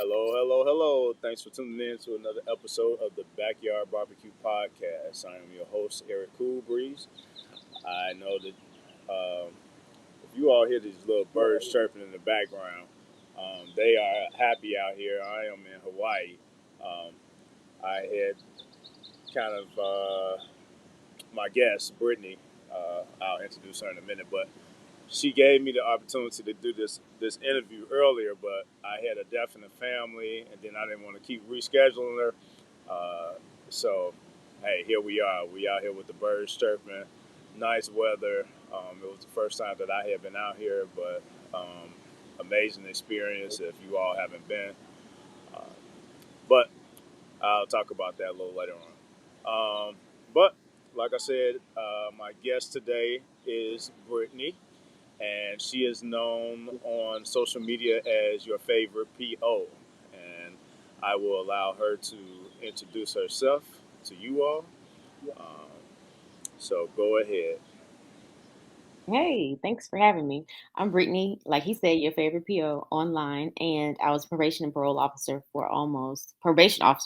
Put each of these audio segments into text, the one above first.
Hello, hello, hello. Thanks for tuning in to another episode of the Backyard Barbecue Podcast. I am your host, Eric Cool Breeze. I know that if you all hear these little birds chirping in the background, they are happy out here. I am in Hawaii. Um, I had kind of my guest, Brittany. I'll introduce her in a minute, but she gave me the opportunity to do this interview earlier, but I had a death in the family, and then I didn't want to keep rescheduling her. So, hey, here we are. We out here with the birds chirping, nice weather. It was the first time that I had been out here, but amazing experience. If you all haven't been, uh, but I'll talk about that a little later on. But like I said, my guest today is Brittany, and she is known on social media as your favorite PO. And I will allow her to introduce herself to you all. Um, so go ahead. Hey, thanks for having me. I'm Brittany, like he said, your favorite PO online, and I was probation officer,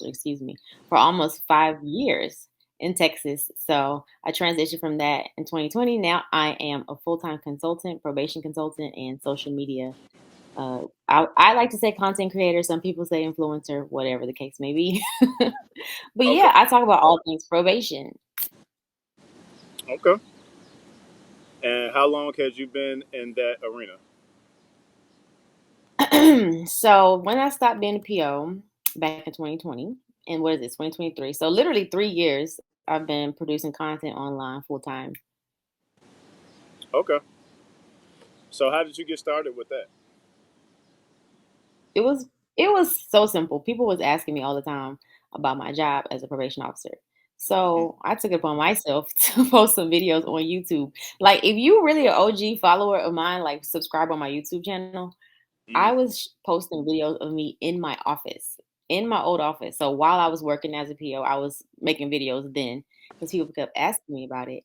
excuse me, for almost 5 years in Texas. So I transitioned from that in 2020. Now I am a full-time consultant, probation consultant, and social media. I like to say content creator. Some people say influencer, whatever the case may be. But Okay. yeah, I talk about all things probation. Okay. And how long has you been in that arena? So when I stopped being a PO back in 2020, and what is this, 2023? So literally 3 years, I've been producing content online full time. Okay. So how did you get started with that? It was it was so simple. People was asking me all the time about my job as a probation officer. Hmm. So I took it upon myself to post some videos on YouTube. Like if you really an OG follower of mine, like subscribe on my YouTube channel, I Hmm. was posting videos of me in my office, in my old office. So while I was working as a PO, I was making videos then because people kept asking me about it.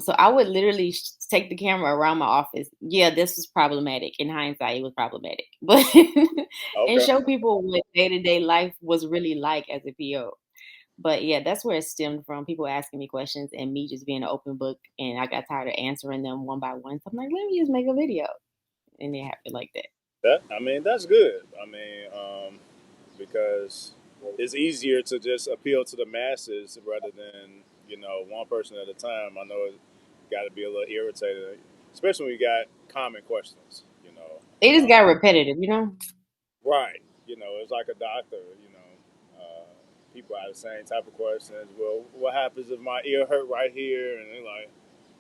So I would literally take the camera around my office. Yeah, this was problematic. In hindsight, it was problematic, but and Okay. show people what day to day life was really like as a PO. But yeah, that's where it stemmed from. People asking me questions and me just being an open book, and I got tired of answering them one by one. So I'm like, let me just make a video, and it happened like that. That's good. Because it's easier to just appeal to the masses rather than one person at a time. I know it got to be a little irritating, especially when you got common questions. It just got repetitive. Right? It's like a doctor. People have the same type of questions. Well, what happens if my ear hurt right here? And they're like,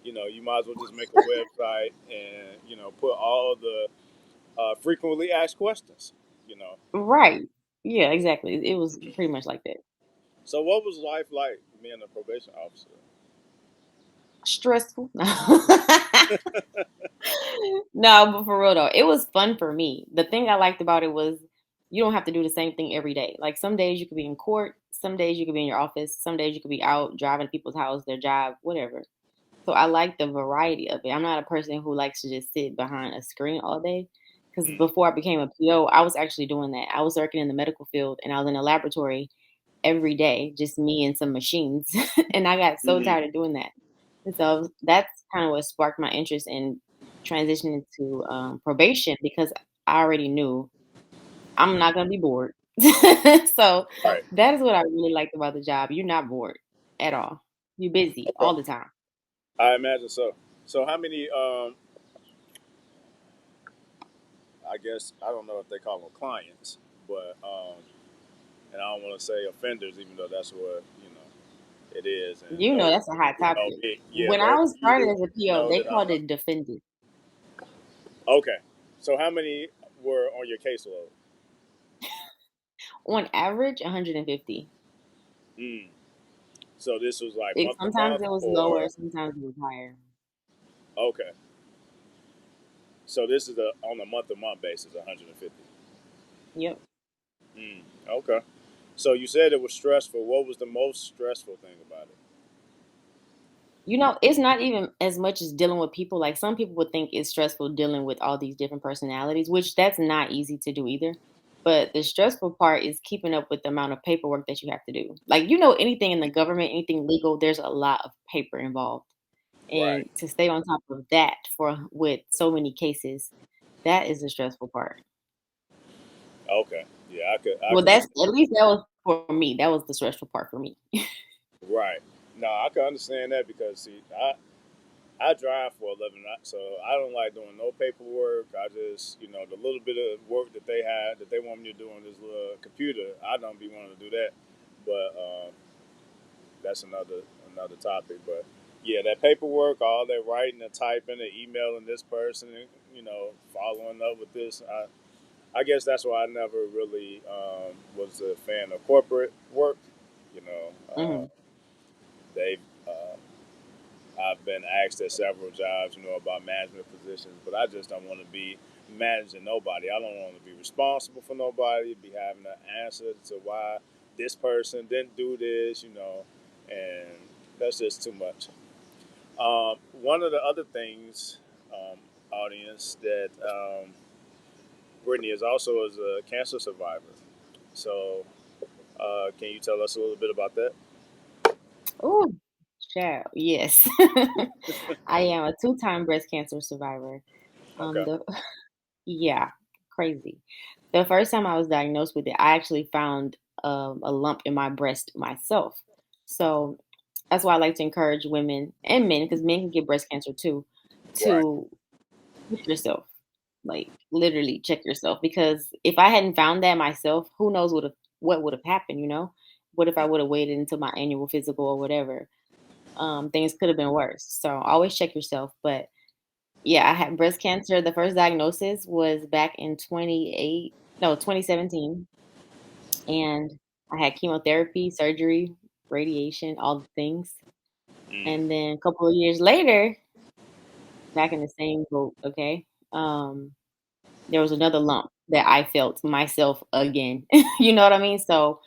you might as well just make a website and put all the frequently asked questions. You know. Right. Yeah, exactly. It was pretty much like that. So, what was life like being a probation officer? Stressful. No, but for real though, it was fun for me. The thing I liked about it was you don't have to do the same thing every day. Like some days you could be in court, some days you could be in your office, some days you could be out driving to people's house, their job, whatever. So I like the variety of it. I'm not a person who likes to just sit behind a screen all day. Because Mm, before I became a PO, I was actually doing that. I was working in the medical field and I was in a laboratory every day, just me and some machines. And I got so mm, tired of doing that. And so that's kind of what sparked my interest in transitioning to probation because I already knew I'm not going to be bored. So right. that is what I really liked about the job. You're not bored at all. You're busy Okay. all the time. I imagine so. So, how many? I guess I don't know if they call them clients, but and I don't want to say offenders, even though that's what it is. And You know that's a hot topic. When I those was of you started who as a PO, know they that called it defended. okay. So, how many were on your caseload? On average, 150. Mm. So this was like It month to sometimes month, it was lower, or sometimes it was higher. okay. So this is on a month to month basis, 150. Yep. Mm. Okay. So you said it was stressful. What was the most stressful thing about it? It's not even as much as dealing with people. Like some people would think it's stressful dealing with all these different personalities, which that's not easy to do either. But the stressful part is keeping up with the amount of paperwork that you have to do. Like, anything in the government, anything legal, there's a lot of paper involved. Right. And to stay on top of that for with so many cases, that is the stressful part. Okay. Yeah, I Well, could that's at least that was for me. That was the stressful part for me. right. No, I can understand that because see, I drive for a living, so I don't like doing no paperwork. I just, the little bit of work that they had that they want me to do on this little computer, I don't be wanting to do that. But that's another topic. But yeah, that paperwork, all that writing and typing and emailing this person, following up with this. I guess that's why I never really was a fan of corporate work. You know, Hmm. they I've been asked at several jobs, about management positions, but I just don't want to be managing nobody. I don't want to be responsible for nobody, be having to answer to why this person didn't do this, and that's just too much. One of the other things, audience, that Brittany is also is a cancer survivor. So, can you tell us a little bit about that? Oh, child, yes. I am a two-time breast cancer survivor. Okay. The Yeah, crazy. The first time I was diagnosed with it, I actually found a lump in my breast myself. So that's why I like to encourage women and men, because men can get breast cancer too, Right. to check yourself. Like literally check yourself. Because if I hadn't found that myself, who knows what would have happened? What if I would have waited until my annual physical or whatever? Things could have been worse. So always check yourself. But yeah, I had breast cancer. The first diagnosis was back in 2017. And I had chemotherapy, surgery, radiation, all the things. Mm. And then a couple of years later, back in the same boat, okay, there was another lump that I felt myself again. You know what I mean? So,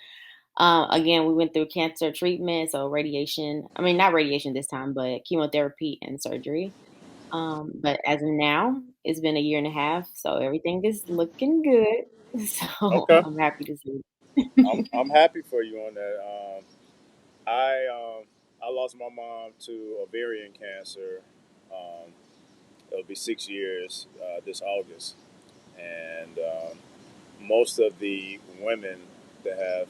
again, we went through cancer treatment, so radiation. I mean, not radiation this time, but chemotherapy and surgery. But as of now, it's been a year and a half, so everything is looking good. So Okay. I'm happy to see. I'm happy for you on that. I lost my mom to ovarian cancer. Um, it'll be 6 years this August, and most of the women that have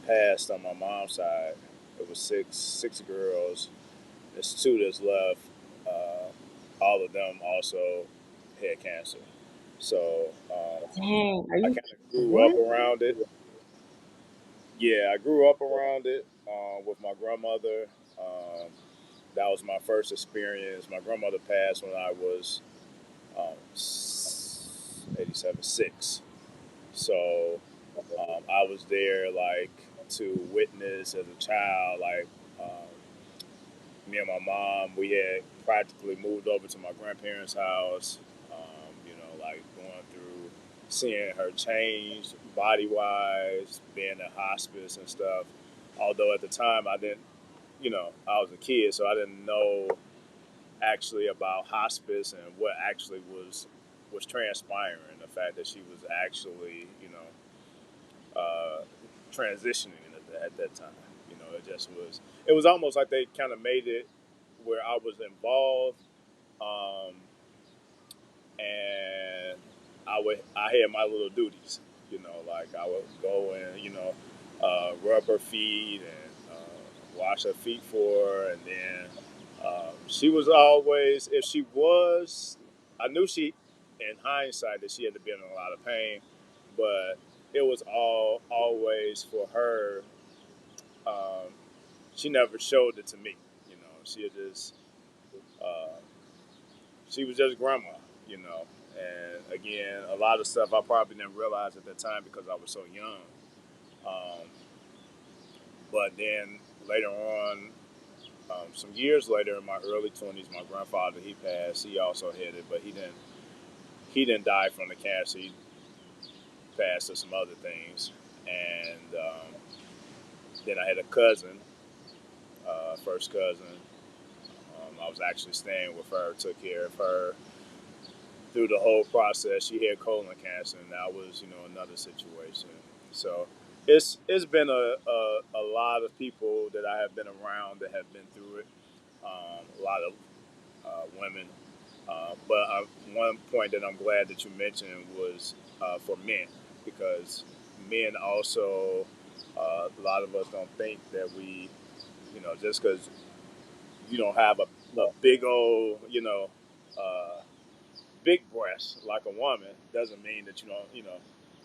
passed on my mom's side, it was six girls. There's two that's left. All of them also had cancer. So Dang, are I you kind of grew up what? around it. Yeah, I grew up around it with my grandmother. Um, that was my first experience. My grandmother passed when I was 87, 6. So I was there like to witness as a child, like me and my mom, we had practically moved over to my grandparents' house. Like going through seeing her change body wise, being in hospice and stuff. Although at the time I didn't, I was a kid, so I didn't know actually about hospice and what actually was transpiring. The fact that she was actually, uh, transitioning at that time. It just was. It was almost like they kind of made it where I was involved, um, and I had my little duties. Like I would go and rub her feet and wash her feet for her, and then she was always, if she was, I knew she, in hindsight, that she had to be in a lot of pain, but it was always for her. Um, she never showed it to me. She just uh, she was just grandma. You know, and again, a lot of stuff I probably didn't realize at that time because I was so young. Um, but then later on, some years later, in my early 20s, my grandfather he passed. He also had it, but he didn't die from the cancer. He passed to some other things, and then I had a cousin, first cousin. I was actually staying with her, took care of her through the whole process. She had colon cancer, and that was, another situation. So it's been a lot of people that I have been around that have been through it. A lot of women. But one point that I'm glad that you mentioned was for men, because men also, a lot of us don't think that we, just because you don't have a big old, uh, big breast like a woman doesn't mean that you don't,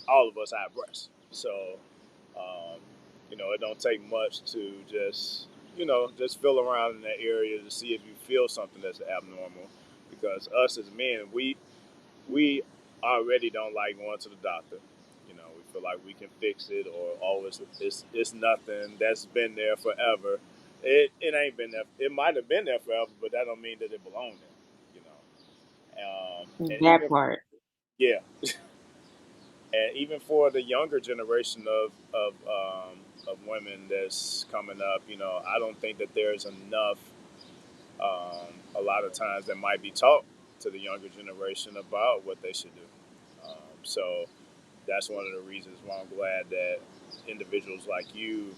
all of us have breasts. So, um, it don't take much to just feel around in that area to see if you feel something that's abnormal. Because us as men, we already don't like going to the doctor. We feel like we can fix it, or oh, it's nothing that's been there forever. It ain't been there. It might have been there forever, but that don't mean that it belonged there. And That even part. yeah, and even for the younger generation of women that's coming up, I don't think that there's enough. A lot of times that might be taught to the younger generation about what they should do. So that's one of the reasons why I'm glad that individuals like you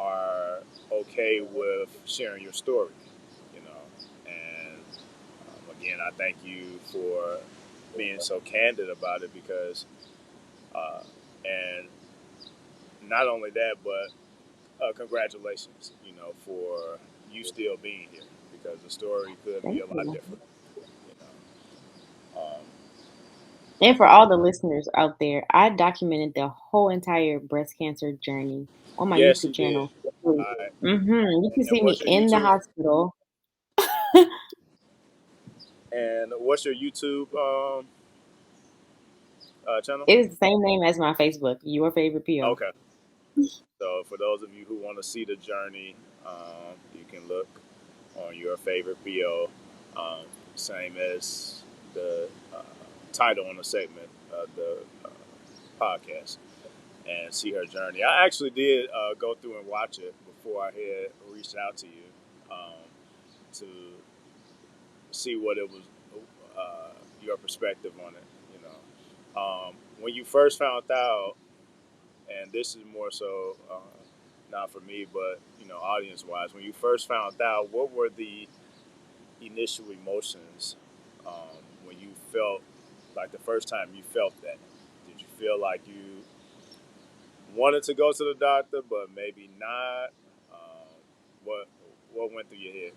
are okay with sharing your story. And again, I thank you for being so candid about it, because and not only that, but congratulations, for you still being here, because the story could be Thank a lot you. different. You know, And for all the listeners out there, I documented the whole entire breast cancer journey on my yes, YouTube you did. channel. I You can and see me what's your in the YouTube hospital. and what's your YouTube channel? It is the same name as my Facebook, Your Favorite PO. Okay, so for those of you who want to see the journey, you can look on your favorite PO, same as the title on the segment of the podcast, and see her journey. I actually did go through and watch it before I had reached out to you, to see what it was, your perspective on it. When you first found out, and this is more so not for me, but audience wise, when you first found out, what were the initial emotions when you felt like the first time you felt that? Did you feel like you wanted to go to the doctor, but maybe not? What what went through your head?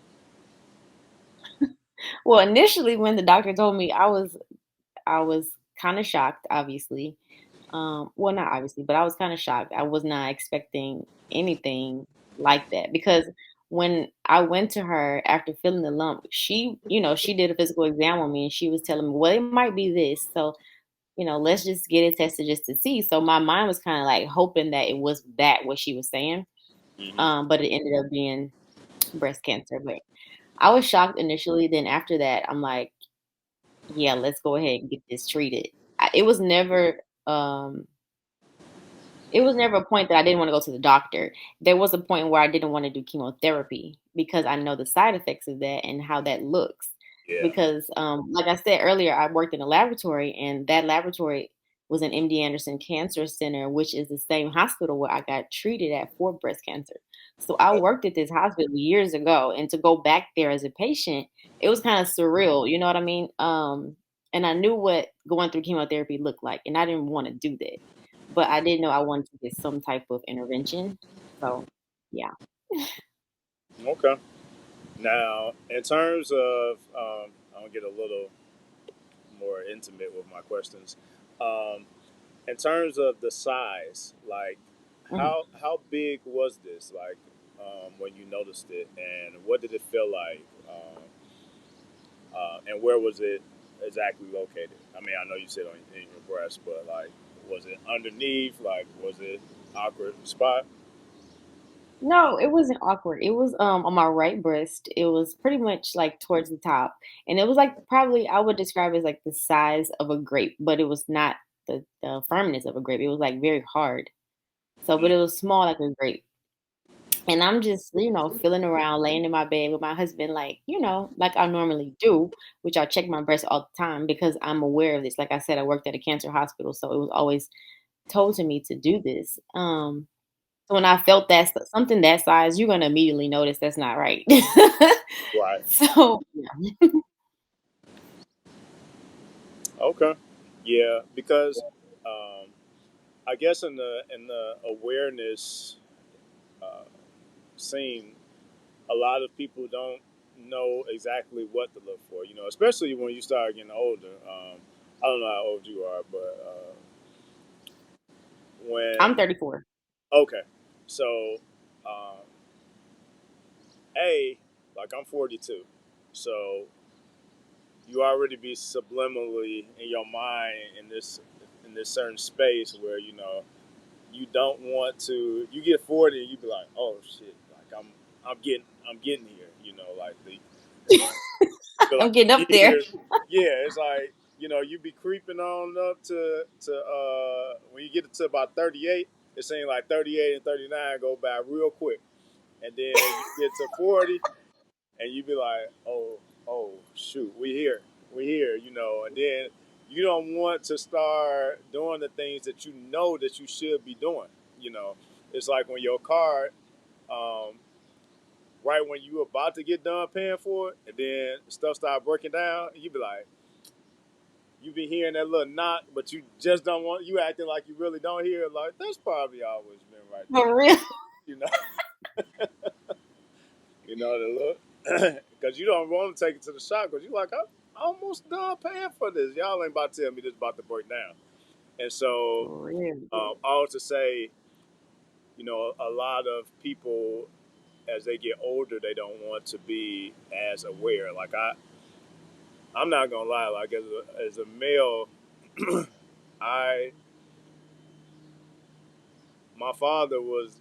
Well, initially when the doctor told me, I was kind of shocked, obviously. Well, not obviously, but I was kind of shocked. I was not expecting anything like that, because when I went to her after feeling the lump, she did a physical exam on me, and she was telling me, well, it might be this. So, let's just get it tested just to see. So my mind was kind of like hoping that it was that what she was saying. Hmm. But it ended up being breast cancer. But I was shocked initially. Then after that, I'm like, yeah, let's go ahead and get this treated. It was never a point that I didn't want to go to the doctor. There was a point where I didn't want to do chemotherapy because I know the side effects of that and how that looks. Yeah. Because, like I said earlier, I worked in a laboratory, and that laboratory was an MD Anderson Cancer Center, which is the same hospital where I got treated at for breast cancer. So I Okay. worked at this hospital years ago, and to go back there as a patient, it was kind of surreal. You know what I mean? And I knew what going through chemotherapy looked like, and I didn't want to do that, but I did know I wanted to get some type of intervention. So, yeah. Okay. Now, in terms of, I'm gonna get a little more intimate with my questions. Um, in terms of the size, like Mhm. how big was this? Like when you noticed it, and what did it feel like? And where was it exactly located? I mean, I know you said in your breast, but like, was it underneath? Like, was it awkward spot? No, it wasn't awkward. It was on my right breast. It was pretty much like towards the top. And it was like, probably I would describe it as like the size of a grape, but it was not the firmness of a grape. It was like very hard. So, but Mm, it was small like a grape. And I'm just, feeling around, laying in my bed with my husband, like, like I normally do, which I check my breast all the time because I'm aware of this. Like I said, I worked at a cancer hospital, so it was always told to me to do this. So when I felt something that size, you're gonna immediately notice that's not right. Right. So yeah. Okay. Yeah, because um, I guess in the awareness uh, scene, a lot of people don't know exactly what to look for. Especially when you start getting older. I don't know how old you are, but I'm when 34. okay, so um, a like I'm 42, so you already be subliminally in your mind in this certain space where you don't want to. You get 40 and you be like, oh shit, like I'm getting here. Like the feel I'm like getting up there. years. Yeah, it's like you be creeping on up to when you get to about 38. It seems like 38 and 39 go by real quick, and then you get to 40 and you be like, oh shoot, we here, and then you don't want to start doing the things that you know that you should be doing. You know, it's like when your car, um, right when you about to get done paying for it, and then stuff start breaking down, and you be like, you be hearing that little knock, but you just don't want. You acting like you really don't hear it. Like that's probably always been right there. For real. You know, the look, because you don't want to take it to the shop because you like I'm almost done paying for this. Y'all ain't about to tell me this about to break down. And so, For real. all to say, a lot of people as they get older, they don't want to be as aware. Like I'm not gonna lie. Like as a male, I my father was,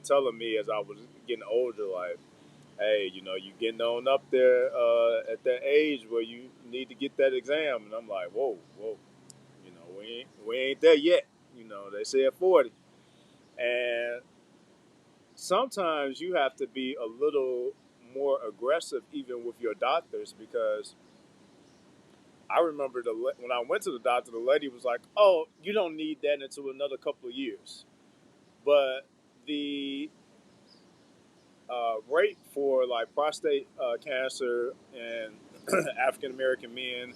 telling me as I was getting older, like, hey, you getting on up there at that age where you need to get that exam, and I'm like, whoa, whoa, we ain't there yet. They said 40, and sometimes you have to be a little more aggressive even with your doctors because I remember when I went to the doctor, the lady was like, "Oh, you don't need that until another couple of years." But the rate for like prostate cancer and African American men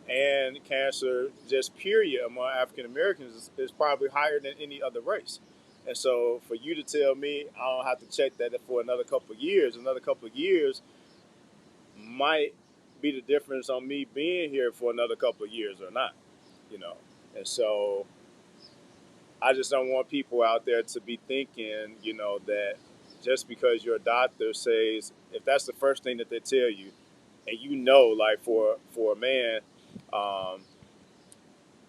and cancer, just period, among African Americans is probably higher than any other race. And so, for you to tell me I don't have to check that for another couple of years might be the difference on me being here for another couple of years or not. You know, and so I just don't want people out there to be thinking, that just because your doctor says, if that's the first thing that they tell you, and like for a man, um,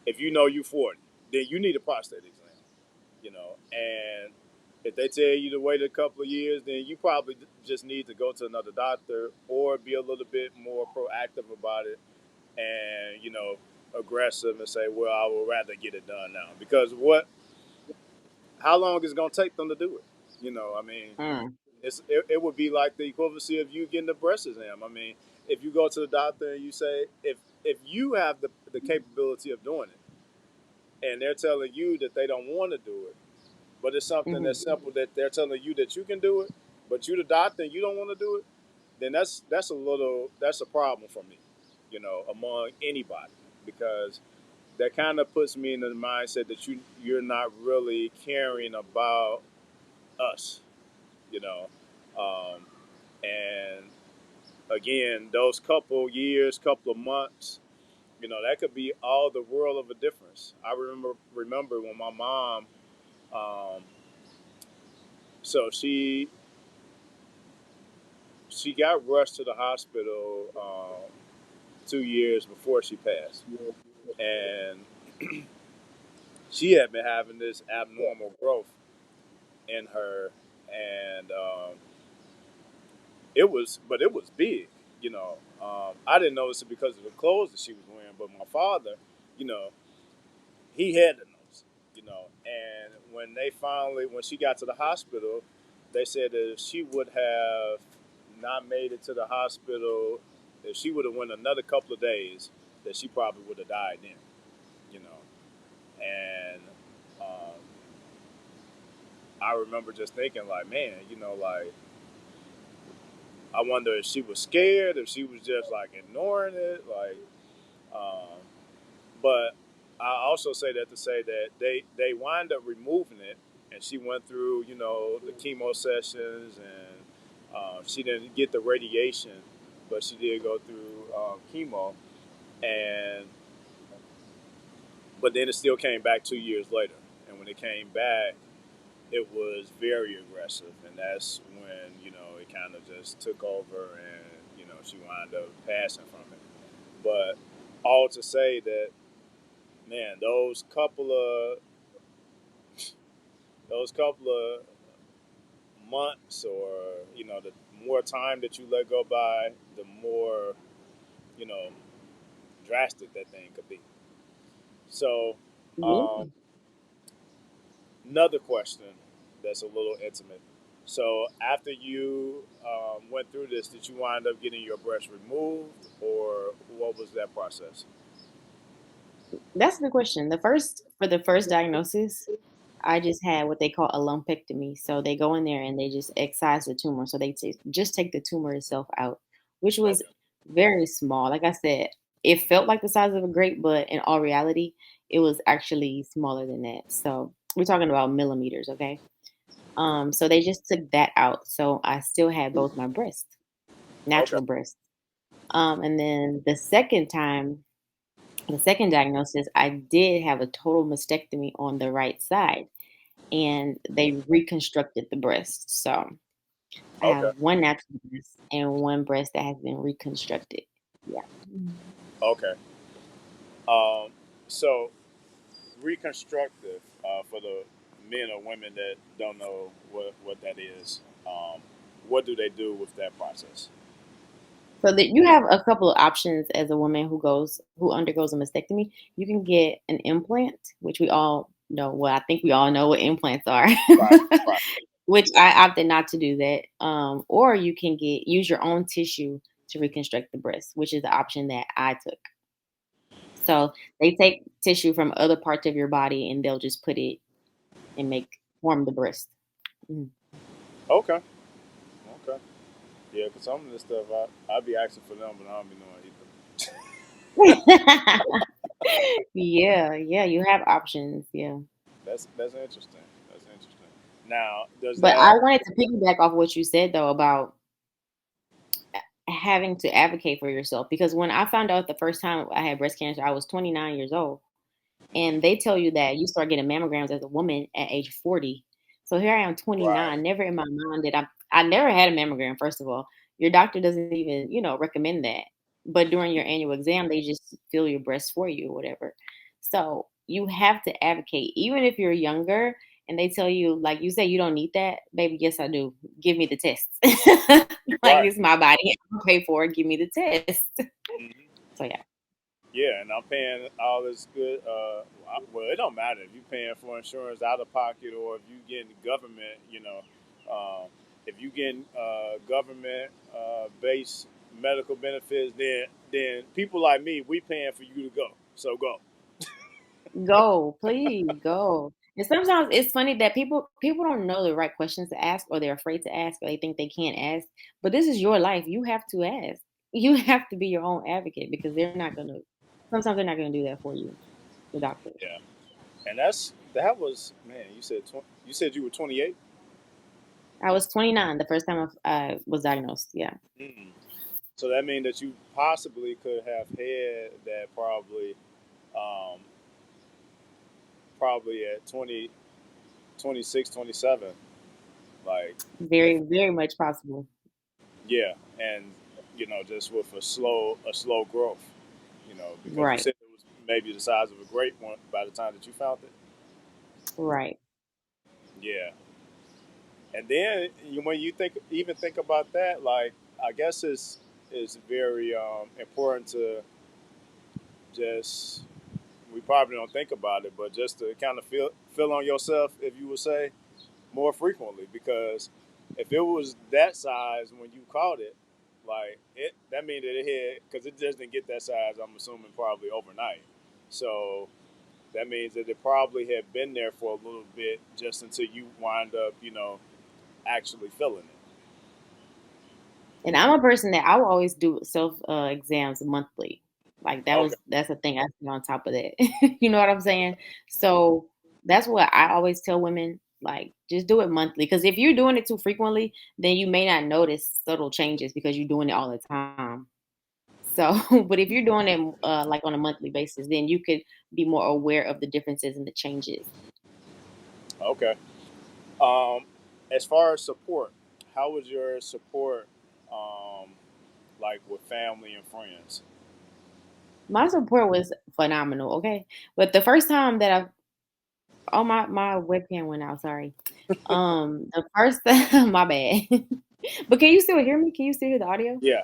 if you 40, then you need a prostate exam, and if they tell you to wait a couple of years, then you probably just need to go to another doctor or be a little bit more proactive about it, and aggressive and say, well, I would rather get it done now because how long is it gonna take them to do it? I mean, Mm. it would be like the equivalency of you getting a breast exam. I mean, if you go to the doctor and you say if you have the capability of doing it, and they're telling you that they don't want to do it, but it's something Hmm. that's simple that they're telling you that you can do it, but you the doctor and you don't want to do it, then that's a problem for me, among anybody, because that kind of puts me in the mindset that you're not really caring about us, you know. Um, and again, those couple years, couple of months, that could be all the world of a difference. I remember when my mom, um, so she got rushed to the hospital 2 years before she passed, and she had been having this abnormal growth in her, and it was big. I didn't notice it because of the clothes that she was wearing, but my father, you know, he had to notice. And when she got to the hospital, they said that if she would have not made it to the hospital, if she would have went another couple of days, that she probably would have died then. You know, and um, I remember just thinking like, man, like I wonder if she was scared, if she was just like ignoring it, like. Um, but I also say that to say that they wind up removing it, and she went through the chemo sessions, and she didn't get the radiation, but she did go through chemo, and but then it still came back 2 years later, and when it came back, it was very aggressive, and that's when it kind of just took over, and she wound up passing from it. But all to say that, man, those couple of months, or the more time that you let go by, the more you know drastic that thing could be. So, Yeah. um, another question that's a little intimate. So, after you went through this, did you wind up getting your breast removed, or what was that process? That's a good question. For the first diagnosis, I just had what they call a lumpectomy. So they go in there and they just excise the tumor. So just take the tumor itself out, which was Okay. very small. Like I said, it felt like the size of a grape, but in all reality, it was actually smaller than that. So we're talking about millimeters, okay? So they just took that out. So I still had both my breasts, Okay. natural breasts. And then the second diagnosis, I did have a total mastectomy on the right side, and they reconstructed the breast. So I Okay. have one natural breast and one breast that has been reconstructed. Yeah. Okay. Um, so reconstructive, for the men or women that don't know what that is. What do they do with that process? So that you have a couple of options as a woman who undergoes a mastectomy. You can get an implant, which we all know. Well, I think we all know what implants are. Right. Right. Which I opted not to do that. Or you can use your own tissue to reconstruct the breast, which is the option that I took. So they take tissue from other parts of your body and they'll just put it and form the breast. Mhm. Okay. Okay. Yeah, because some of this stuff I be asking for them, but I don't be knowing either. Yeah, yeah, you have options. Yeah. That's interesting. That's interesting. Now, does But that? I wanted to piggyback off what you said though about having to advocate for yourself because when I found out the first time I had breast cancer, I was 29 years old. And they tell you that you start getting mammograms as a woman at age 40. So here I am, Right. 29. Never in my mind did I never had a mammogram, first of all. Your doctor doesn't even, recommend that. But during your annual exam, they just feel your breasts for you or whatever. So you have to advocate, even if you're younger and they tell you, like you say, you don't need that, baby. Yes, I do. Give me the test. Like Right. it's my body. I'll pay for it. Give me the test. Hmm. So yeah. Yeah, and I'm paying all this good. Well, it don't matter if you paying for insurance out of pocket, or if you getting government. If you getting government based medical benefits, then people like me, we paying for you to go. So go. Go, please go. And sometimes it's funny that people don't know the right questions to ask or they're afraid to ask or they think they can't ask. But this is your life. You have to ask. You have to be your own advocate because sometimes they're not gonna do that for you, the doctors. Yeah, and that was, man. You said you were 28. I was 29 the first time I was diagnosed. Yeah. Mm. So that means that you possibly could have had that um, probably at 20, 26, 27. Like, if Very, very much possible. yeah, and just with a slow growth, because you Right. said it was maybe the size of a grape one by the time that you found it. Right. Yeah, and then when you think about that, like, I guess it's very important to just, we probably don't think about it, but just to kind of feel on yourself, if you would say, more frequently, because if it was that size when you caught it, like it, that means that it had, because it just didn't get that size. I'm assuming probably overnight. So that means that it probably had been there for a little bit, just until you wind up, actually feeling it. And I'm a person that I will always do self exams monthly. Like Okay. that's a thing I see on top of that. You know what I'm saying? So that's what I always tell women. Like, just do it monthly. Because if you're doing it too frequently, then you may not notice subtle changes because you're doing it all the time. So, but if you're doing it like on a monthly basis, then you could be more aware of the differences and the changes. Okay. Um, as far as support, how was your support, um, like with family and friends? My support was phenomenal. Okay, but the first time that oh, my webcam went out. Sorry. The first my bad. But can you still hear me? Can you still hear the audio? Yeah.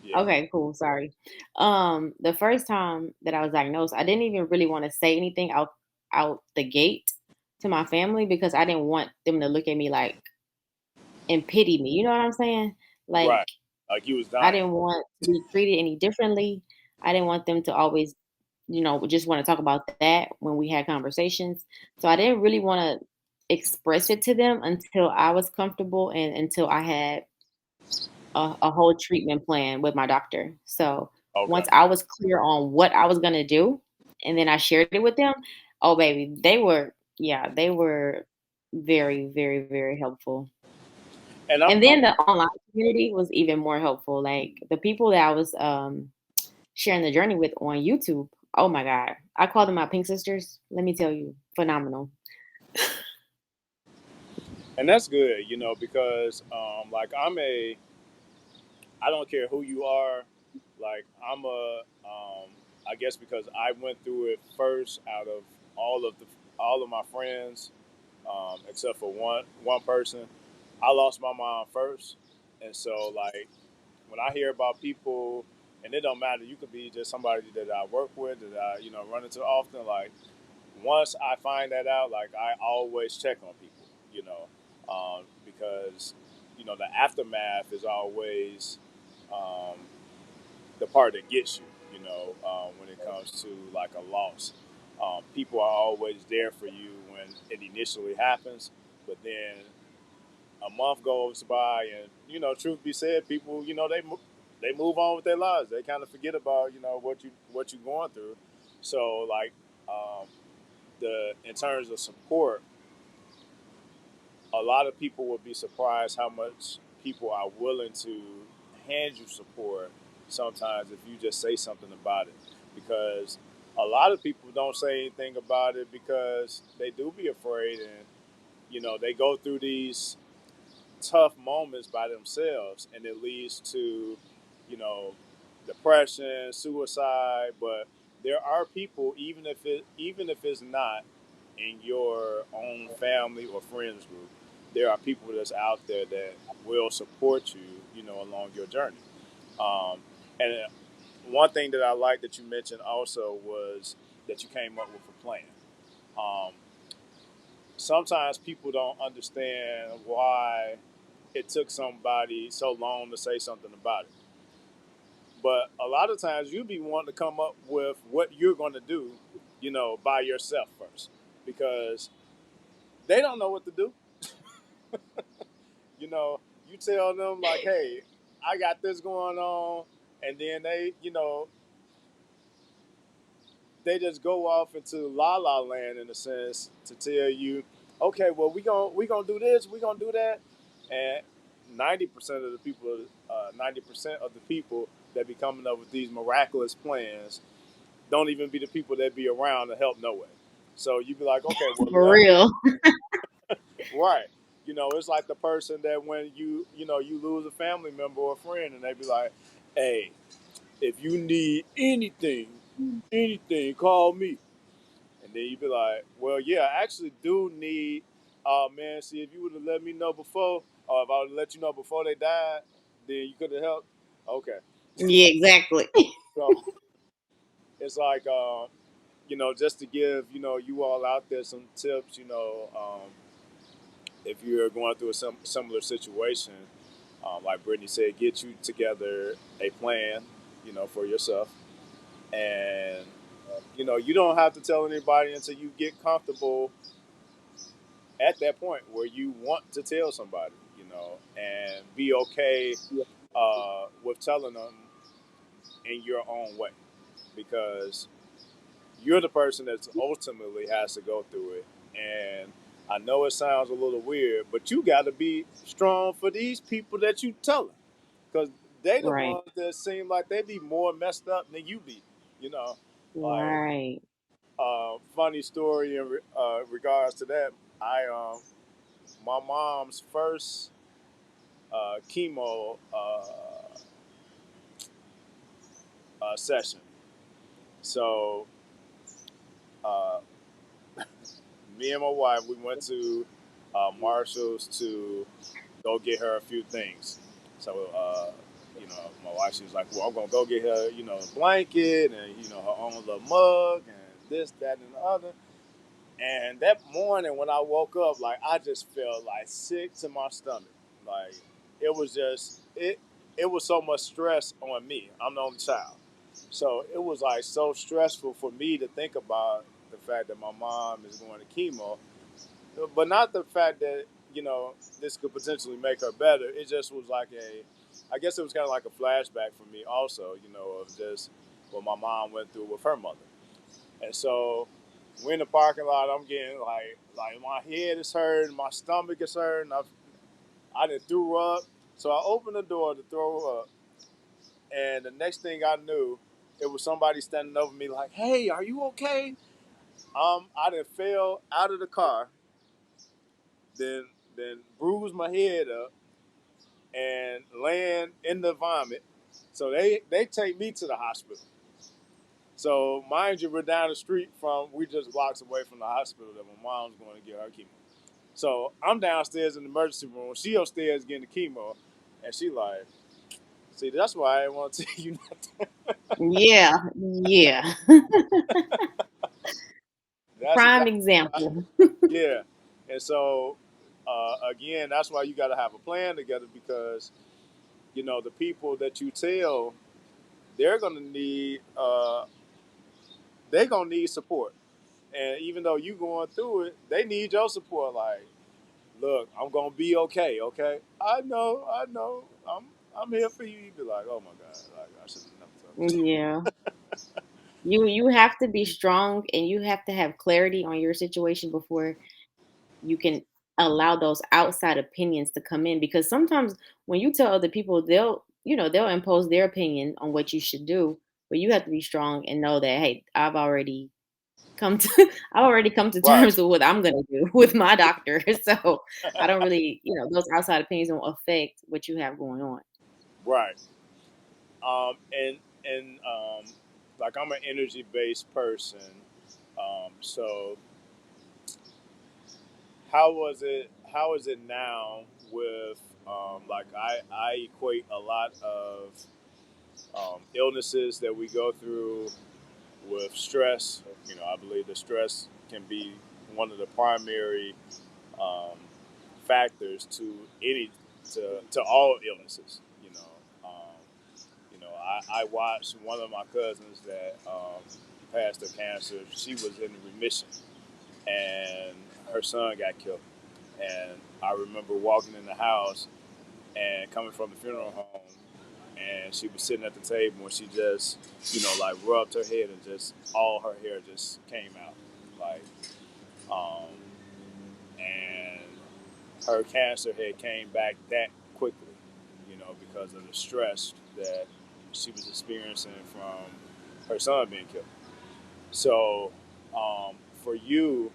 Yeah. Okay, cool. Sorry. The first time that I was diagnosed, I didn't even really want to say anything out the gate to my family because I didn't want them to look at me like and pity me. You know what I'm saying? Like Right. Like you was I dying. didn't want to be treated any differently. I didn't want them to always, just want to talk about that when we had conversations. So I didn't really want to express it to them until I was comfortable and until I had a whole treatment plan with my doctor. So Okay. once I was clear on what I was gonna do, and then I shared it with them, oh baby, they were very, very, very helpful. And I'm, And I'm then the online community was even more helpful. Like the people that I was sharing the journey with on YouTube. Oh my God. I call them my pink sisters. Let me tell you, phenomenal. and that's good, because like I don't care who you are. Like I guess because I went through it first out of all of my friends, except for one person. I lost my mom first, and so like when I hear about people, and it don't matter, you could be just somebody that I work with, that I run into often. Like once I find that out, like I always check on people, because the aftermath is always um, the part that gets you, when it comes to like a loss. People are always there for you when it initially happens, but then a month goes by, and truth be said, people, they move on with their lives. They kind of forget about what you're going through. So like um, the in terms of support, a lot of people would be surprised how much people are willing to hand you support sometimes if you just say something about it. Because a lot of people don't say anything about it because they do be afraid, and they go through these tough moments by themselves, and it leads to you know depression, suicide. But there are people, even if it's not in your own family or friends group, there are people that's out there that will support you, along your journey. Um, and one thing that I like that you mentioned also was that you came up with a plan. Um, Sometimes people don't understand why it took somebody so long to say something about it. But a lot of times you be wanting to come up with what you're going to do, by yourself first, because they don't know what to do. You know, you tell them like, "Hey, I got this going on," and then they just go off into la la land in a sense to tell you, "Okay, well we gonna do this, we gonna do that," and 90% of the people, 90% of the people that be coming up with these miraculous plans don't even be the people that be around to help no way. So you be like, "Okay, well, For real. right." It's like the person that when you lose a family member or a friend, and they be like, "Hey, if you need anything, call me." And then you be like, "Well, yeah, I actually do need. Oh man, see, if you would have let me know before, or if I would have let you know before they died, then you could have helped." Okay, Yeah, exactly. so it's like, just to give you all out there some tips. if you're going through a similar situation, like Brittany said, get you together a plan, for yourself, and you don't have to tell anybody until you get comfortable at that point where you want to tell somebody, and be okay with telling them in your own way, because you're the person that ultimately has to go through it. And I know it sounds a little weird, but you got to be strong for these people that you telling, because they the Right. ones that seem like they be more messed up than you be. You know, like Right. funny story in regards to that. I my mom's first chemo session. So uh, me and my wife, we went to Marshalls to go get her a few things. So, my wife, she was like, well, I'm going to go get her, a blanket and, her own little mug and this, that, and the other. And that morning when I woke up, like, I just felt like sick to my stomach. Like, it was just, it was so much stress on me. I'm the only child. So it was like so stressful for me to think about the fact that my mom is going to chemo, but not the fact that this could potentially make her better. It just was like I guess it was kind of like a flashback for me, also, of just what my mom went through with her mother. And so we're in the parking lot. I'm getting like my head is hurting, my stomach is hurting. I done threw up, so I opened the door to throw up, and the next thing I knew, it was somebody standing over me like, "Hey, are you okay?" I done fell out of the car, then bruised my head up and land in the vomit. So they take me to the hospital. So mind you, we're down the street we just blocks away from the hospital that my mom's going to get her chemo. So I'm downstairs in the emergency room. She upstairs getting the chemo, and she like, see, that's why I didn't want to tell you nothing. Yeah. Yeah. That's Prime exactly why. example. Yeah. And so again, that's why you got to have a plan together, because the people that you tell, they're gonna need they're gonna need support. And even though you going through it, they need your support. Like, look, I'm gonna be okay. Okay, I know, I'm here for you. You be like, oh my god, like I should have never told you. Yeah. You have to be strong and you have to have clarity on your situation before you can allow those outside opinions to come in, because sometimes when you tell other people, they'll impose their opinion on what you should do, but you have to be strong and know that, hey, come to I've already come to Right, terms with what I'm going to do with my doctor. So I don't really, those outside opinions don't affect what you have going on. right. And like I'm an energy based person. So how is it now with like I equate a lot of illnesses that we go through with stress. I believe that stress can be one of the primary um, factors to any to all illnesses. I watched one of my cousins that passed of cancer. She was in remission, and her son got killed. And I remember walking in the house and coming from the funeral home, and she was sitting at the table and she just, like rubbed her head and just all her hair just came out, like, um, and her cancer had came back that quickly, because of the stress that she was experiencing from her son being killed. So, for you,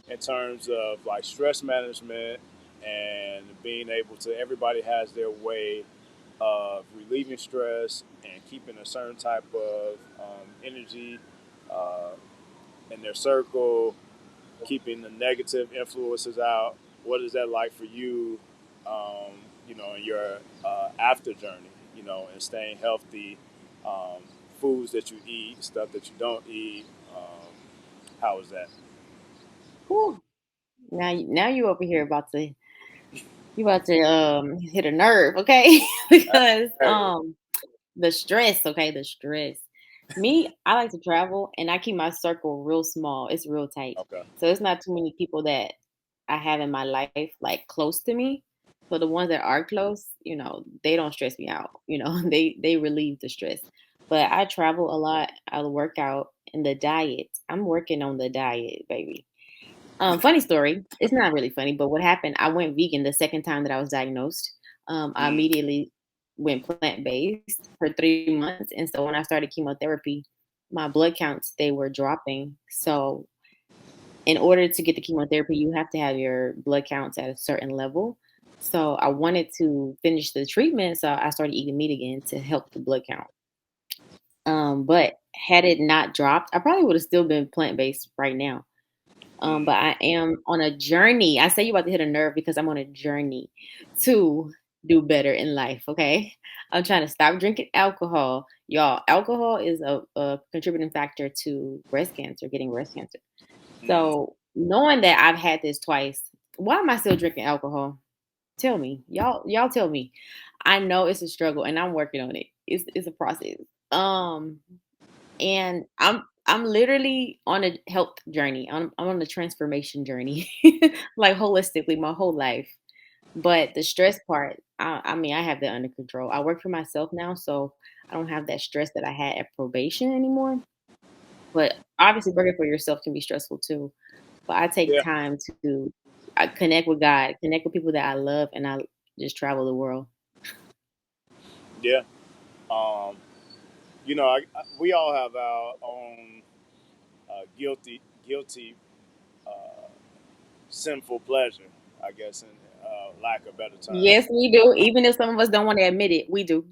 in terms of like stress management and being able to, everybody has their way of relieving stress and keeping a certain type of energy uh, in their circle, keeping the negative influences out. What is that like for you, um, in your after journey, and staying healthy, um, foods that you eat, stuff that you don't eat? How is that? Whew. Now you over here about to hit a nerve, okay? Because Hey, the stress, okay, the stress. Me, I like to travel and I keep my circle real small. It's real tight. okay. So it's not too many people that I have in my life like close to me. So the ones that are close, they don't stress me out. They relieve the stress. But I travel a lot. I work out and the diet. I'm working on the diet, baby. Funny story. It's not really funny, but what happened? I went vegan the second time that I was diagnosed. I Mm, immediately went plant based for 3 months, and so when I started chemotherapy, my blood counts they were dropping. So in order to get the chemotherapy, you have to have your blood counts at a certain level. So I wanted to finish the treatment, so I started eating meat again to help the blood count. But had it not dropped, I probably would have still been plant based right now. But mm, I am on a journey. I say you about to hit a nerve because I'm on a journey to do better in life. Okay. I'm trying to stop drinking alcohol. Y'all, alcohol is a contributing factor to breast cancer, getting breast cancer. mm. So knowing that I've had this twice, why am I still drinking alcohol? Tell me. Y'all tell me. I know it's a struggle and I'm working on it. It's a process. Um and I'm literally on a health journey. I'm on a transformation journey, like holistically my whole life. But the stress part, I mean, I have that under control. I work for myself now, so I don't have that stress that I had at probation anymore. But obviously, working for yourself can be stressful too. But I take Yeah, time to connect with God, connect with people that I love, and I just travel the world. yeah. Um, we all have our own guilty, uh, sinful pleasure, I guess, in lack of better term. Yes, we do. Even if some of us don't want to admit it, we do.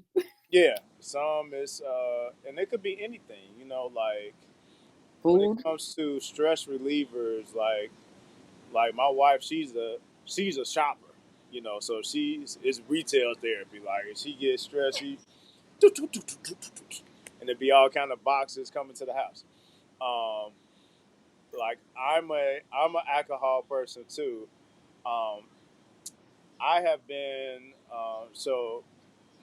Yeah, some is, and it could be anything. Like when it Food. comes to stress relievers, like my wife, she's a shopper. So it's retail therapy. Like if she gets stressed, and there'd be all kind of boxes coming to the house. Um, like I'm a alcohol person too. Um, I have been so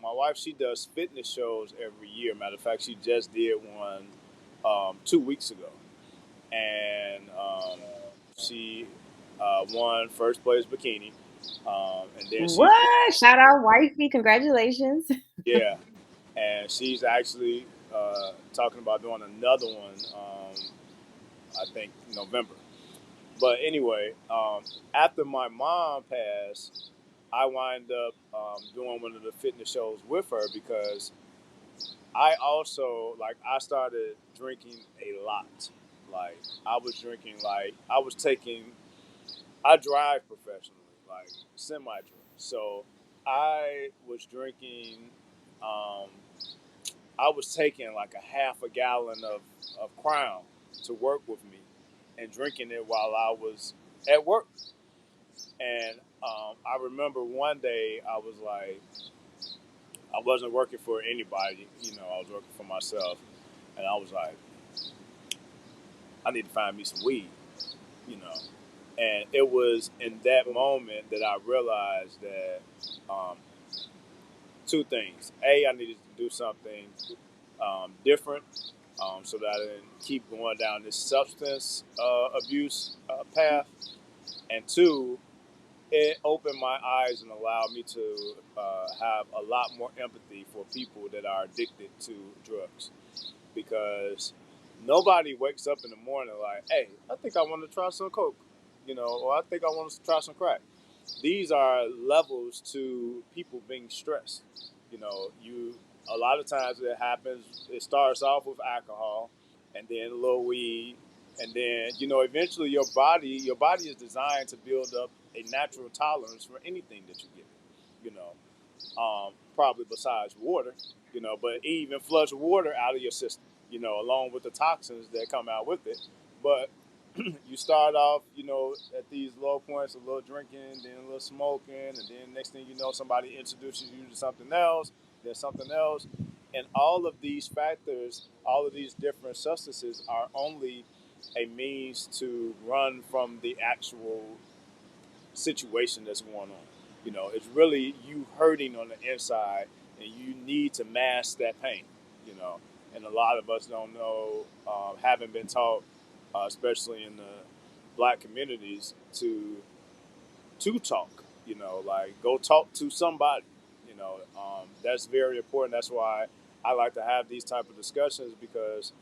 my wife, she does fitness shows every year. Matter of fact, she just did one 2 weeks ago, and she won first place bikini, and then she's What? Shout out wifey. Congratulations. yeah, and she's actually talking about doing another one. I think November. But anyway, after my mom passed, I wind up doing one of the fitness shows with her because I started drinking a lot. Like I was drinking like I drive professionally, like semi drink. So I was drinking um, I was taking like a half a gallon of Crown to work with me and drinking it while I was at work. And I remember one day I was like, I wasn't working for anybody, I was working for myself. And I was like, I need to find me some weed, you know. And it was in that moment that I realized that um, two things. A, I needed to do something different so that I didn't keep going down this substance abuse path. And two, it opened my eyes and allowed me to have a lot more empathy for people that are addicted to drugs because nobody wakes up in the morning like, hey, I think I want to try some coke, or I think I want to try some crack. These are levels to people being stressed. You a lot of times it happens. It starts off with alcohol, and then a little weed, and then eventually your body is designed to build up a natural tolerance for anything that you give it. Probably besides water, but even flush water out of your system, along with the toxins that come out with it. But you start off, at these low points, a little drinking, then a little smoking, and then next thing you know, somebody introduces you to something else, then something else. And all of these factors, all of these different substances are only a means to run from the actual situation that's going on. You know, it's really you hurting on the inside, and you need to mask that pain. You know, and a lot of us don't know, haven't been taught, especially in the black communities, to talk. You know, like go talk to somebody. You know, that's very important. That's why I like to have these type of discussions because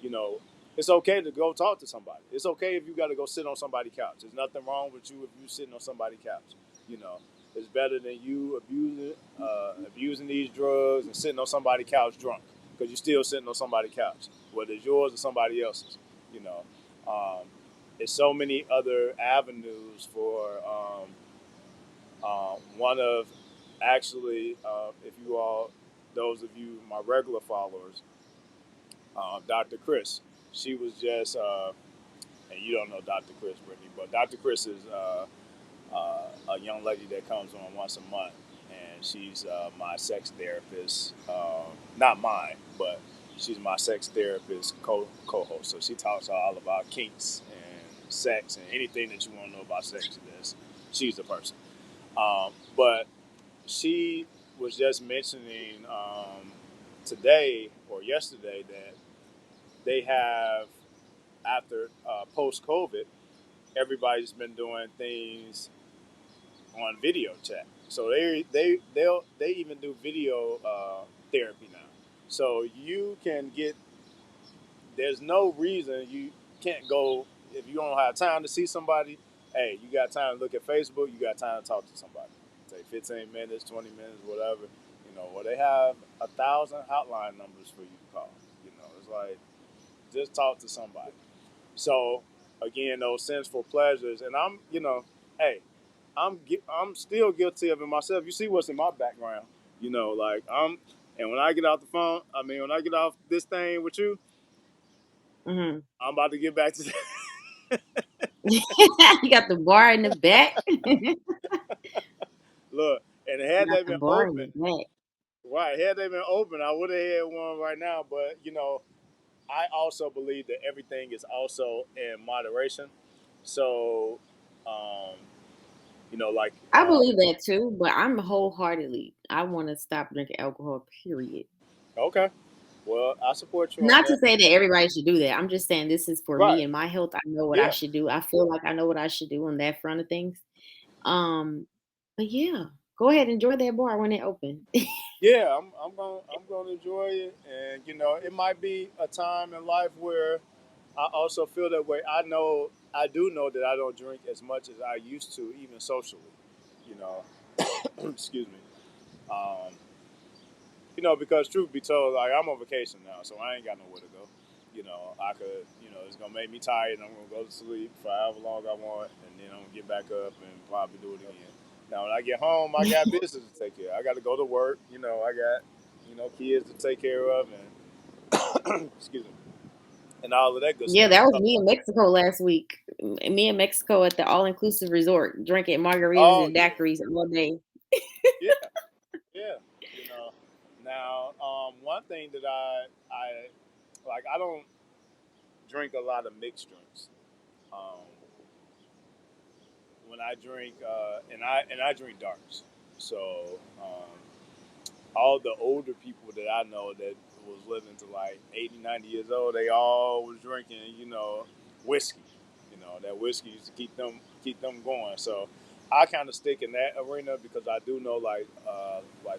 you know, it's okay to go talk to somebody. It's okay if you got to go sit on somebody's couch. There's nothing wrong with you if you sitting on somebody's couch. You know, it's better than you abusing these drugs and sitting on somebody's couch drunk because you're still sitting on somebody's couch, whether it's yours or somebody else's. You know, there's so many other avenues for one of actually, if you all, those of you my regular followers, Dr. Chris. She was just, and you don't know Dr. Chris, Brittany, but Dr. Chris is a young lady that comes on once a month, and she's my sex therapist. Not mine, but she's my sex therapist co-host. So she talks all about kinks and sex and anything that you want to know about sex. She's the person. But she was just mentioning today or yesterday that they have after post COVID, everybody's been doing things on video chat. So they even do video therapy now. So you can get. There's no reason you can't go if you don't have time to see somebody. Hey, you got time to look at Facebook. You got time to talk to somebody. Take 15 minutes, 20 minutes, whatever. You know, well they have 1,000 hotline numbers for you to call. You know, it's like just talk to somebody. So again, those sinful pleasures, and I'm, hey, I'm still guilty of it myself. You see what's in my background, like and when I get off the phone, when I get off this thing with you, Hmm. I'm about to get back to. You got the bar in the back. Look, and You had got they the been bar in the open, back. right? Had they been open, I would have had one right now. But I also believe that everything is also in moderation. So, um, like I believe that too, but I'm wholeheartedly. I want to stop drinking alcohol. Period. okay, well, I support you on Not to that. say that everybody should do that. I'm just saying this is for me Right? and my health. I know what I Yeah, should do. I feel like I know what I should do on that front of things. But yeah, go ahead, enjoy that bar when it open. yeah. I'm gonna enjoy it, and it might be a time in life where I also feel that way. I do know that I don't drink as much as I used to, even socially. You know, excuse me. Um, because truth be told, like I'm on vacation now, so I ain't got nowhere to go. I could, it's gonna make me tired, and I'm gonna go to sleep for however long I want, and then I'm gonna get back up and probably do it again. Now, when I get home, I got business to take care of. I got to go to work. I got, kids to take care of, and excuse me, and all of that good Yeah, stuff. that was So, me in Mexico last week. Me in Mexico at the all inclusive resort, drinking margaritas oh and yeah, daiquiris all day. yeah, yeah. You know, now one thing that I like, I don't drink a lot of mixed drinks. Um, when I drink, and I drink darks. So all the older people that I know that was living to like 80, 90 years old, they all was drinking, whiskey. That whiskey used to keep them going. So I kind of stick in that arena because I do know like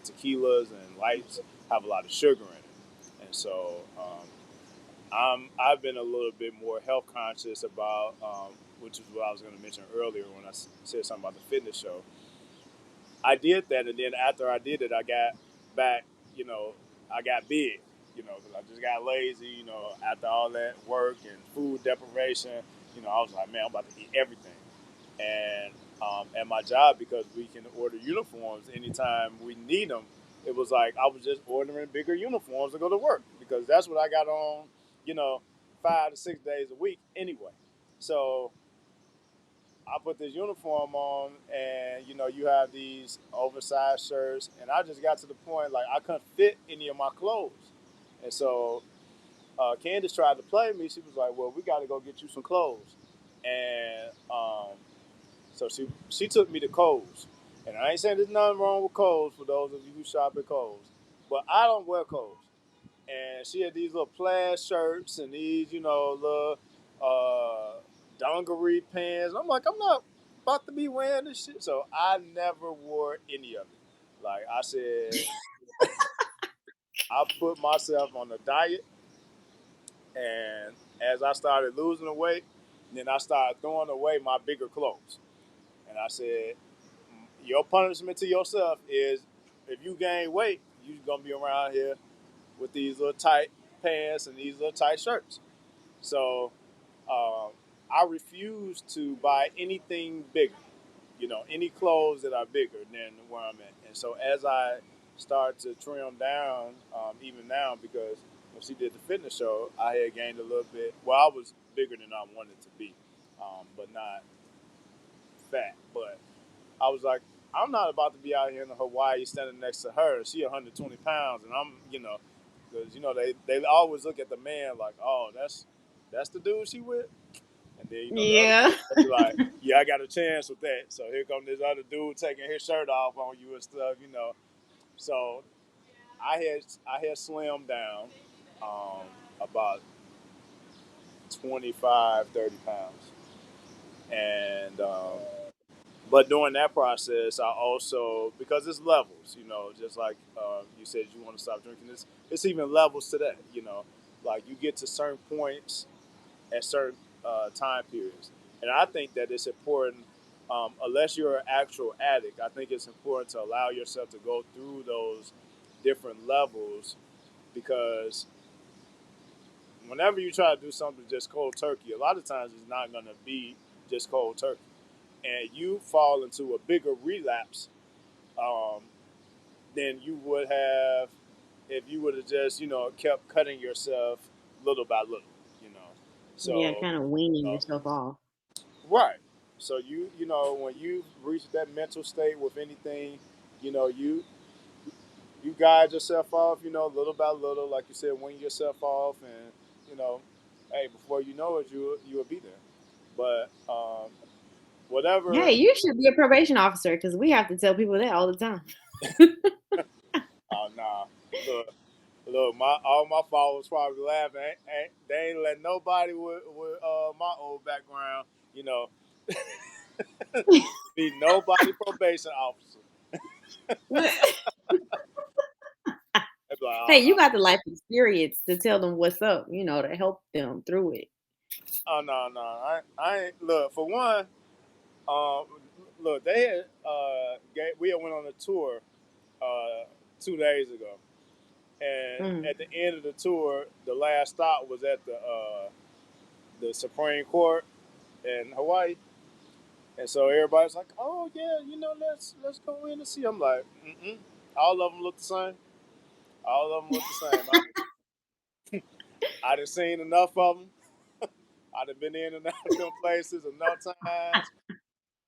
tequilas and lights have a lot of sugar in it, and so I've been a little bit more health conscious about, which is what I was going to mention earlier when I said something about the fitness show. I did that, and then after I did it, I got back. You know, I got big. Because I just got lazy. After all that work and food deprivation, I was like, man, I'm about to eat everything. And at my job, because we can order uniforms anytime we need them, it was like I was just ordering bigger uniforms to go to work because that's what I got on. You know, 5 to 6 days a week anyway. So I put this uniform on, and you have these oversized shirts, and I just got to the point like I couldn't fit any of my clothes, and so Candace tried to play me. She was like, "Well, we got to go get you some clothes," and So she took me to Kohl's, and I ain't saying there's nothing wrong with Kohl's for those of you who shop at Kohl's, but I don't wear Kohl's. And she had these little plaid shirts and these, little dungaree pants. I'm like, I'm not about to be wearing this shit. So I never wore any of it. Like I said, I put myself on a diet, and as I started losing the weight, then I started throwing away my bigger clothes. And I said, your punishment to yourself is if you gain weight, you're gonna be around here with these little tight pants and these little tight shirts. So um, I refuse to buy anything bigger, any clothes that are bigger than where I'm at. And so as I start to trim down, even now, because when she did the fitness show, I had gained a little bit. Well, I was bigger than I wanted to be, but not fat. But I was like, I'm not about to be out here in Hawaii standing next to her. She 120 pounds, and I'm, because they always look at the man like, oh, that's the dude she with, and then the other Yeah. dude will be like, yeah, I got a chance with that. So here come this other dude taking his shirt off on you and stuff. So I had slimmed down about 25, 30 pounds, and but during that process, I also, because it's levels, just like you said, you want to stop drinking. It's even levels to that. Like you get to certain points at certain time periods, and I think that it's important. Unless you're an actual addict, I think it's important to allow yourself to go through those different levels because whenever you try to do something just cold turkey, a lot of times it's not going to be just cold turkey, and you fall into a bigger relapse um, than you would have if you would have just kept cutting yourself little by little. You know, Yeah, so kind of weaning uh, yourself off. right. So when you reach that mental state with anything, you guide yourself off. Little by little, like you said, wean yourself off, and hey, before you know it, you will be there. But Hey, whatever. you should be a probation officer because we have to tell people that all the time. Oh nah, look, all my followers probably laughing. They ain't let nobody with my old background, you know, be nobody probation officer. They be like, Hey, oh you no, got the life experience to tell them what's up, to help them through it. oh no, no, I ain't. Look, for one, um, look, they had we had went on a tour 2 days ago, and Mm. at the end of the tour, the last stop was at the Supreme Court in Hawaii. And so everybody's like, "Oh yeah, let's go in and see." I'm like, mm-mm. All of them look the same. All of them look the same. I done seen enough of them. I done been in and out of them places enough times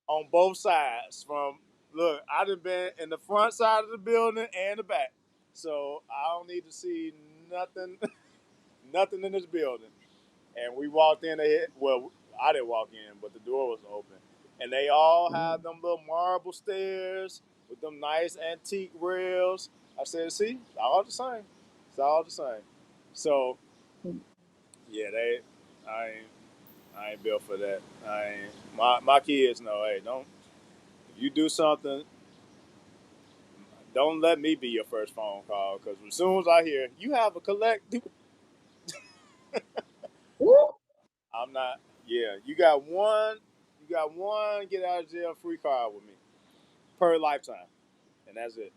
on both sides. From look, I done been in the front side of the building and the back, so I don't need to see nothing, nothing in this building. And we walked in ahead. Well, I didn't walk in, but the door was open, and they all Mm. had them little marble stairs with them nice antique rails. I said, "See, it's all the same. It's all the same." So yeah, I ain't built for that. I ain't. My kids know. Hey, don't if you do something, don't let me be your first phone call because as soon as I hear you have a collect, Ooh. I'm not. Yeah, you got one. You got one get out of jail free card with me per lifetime, and that's it.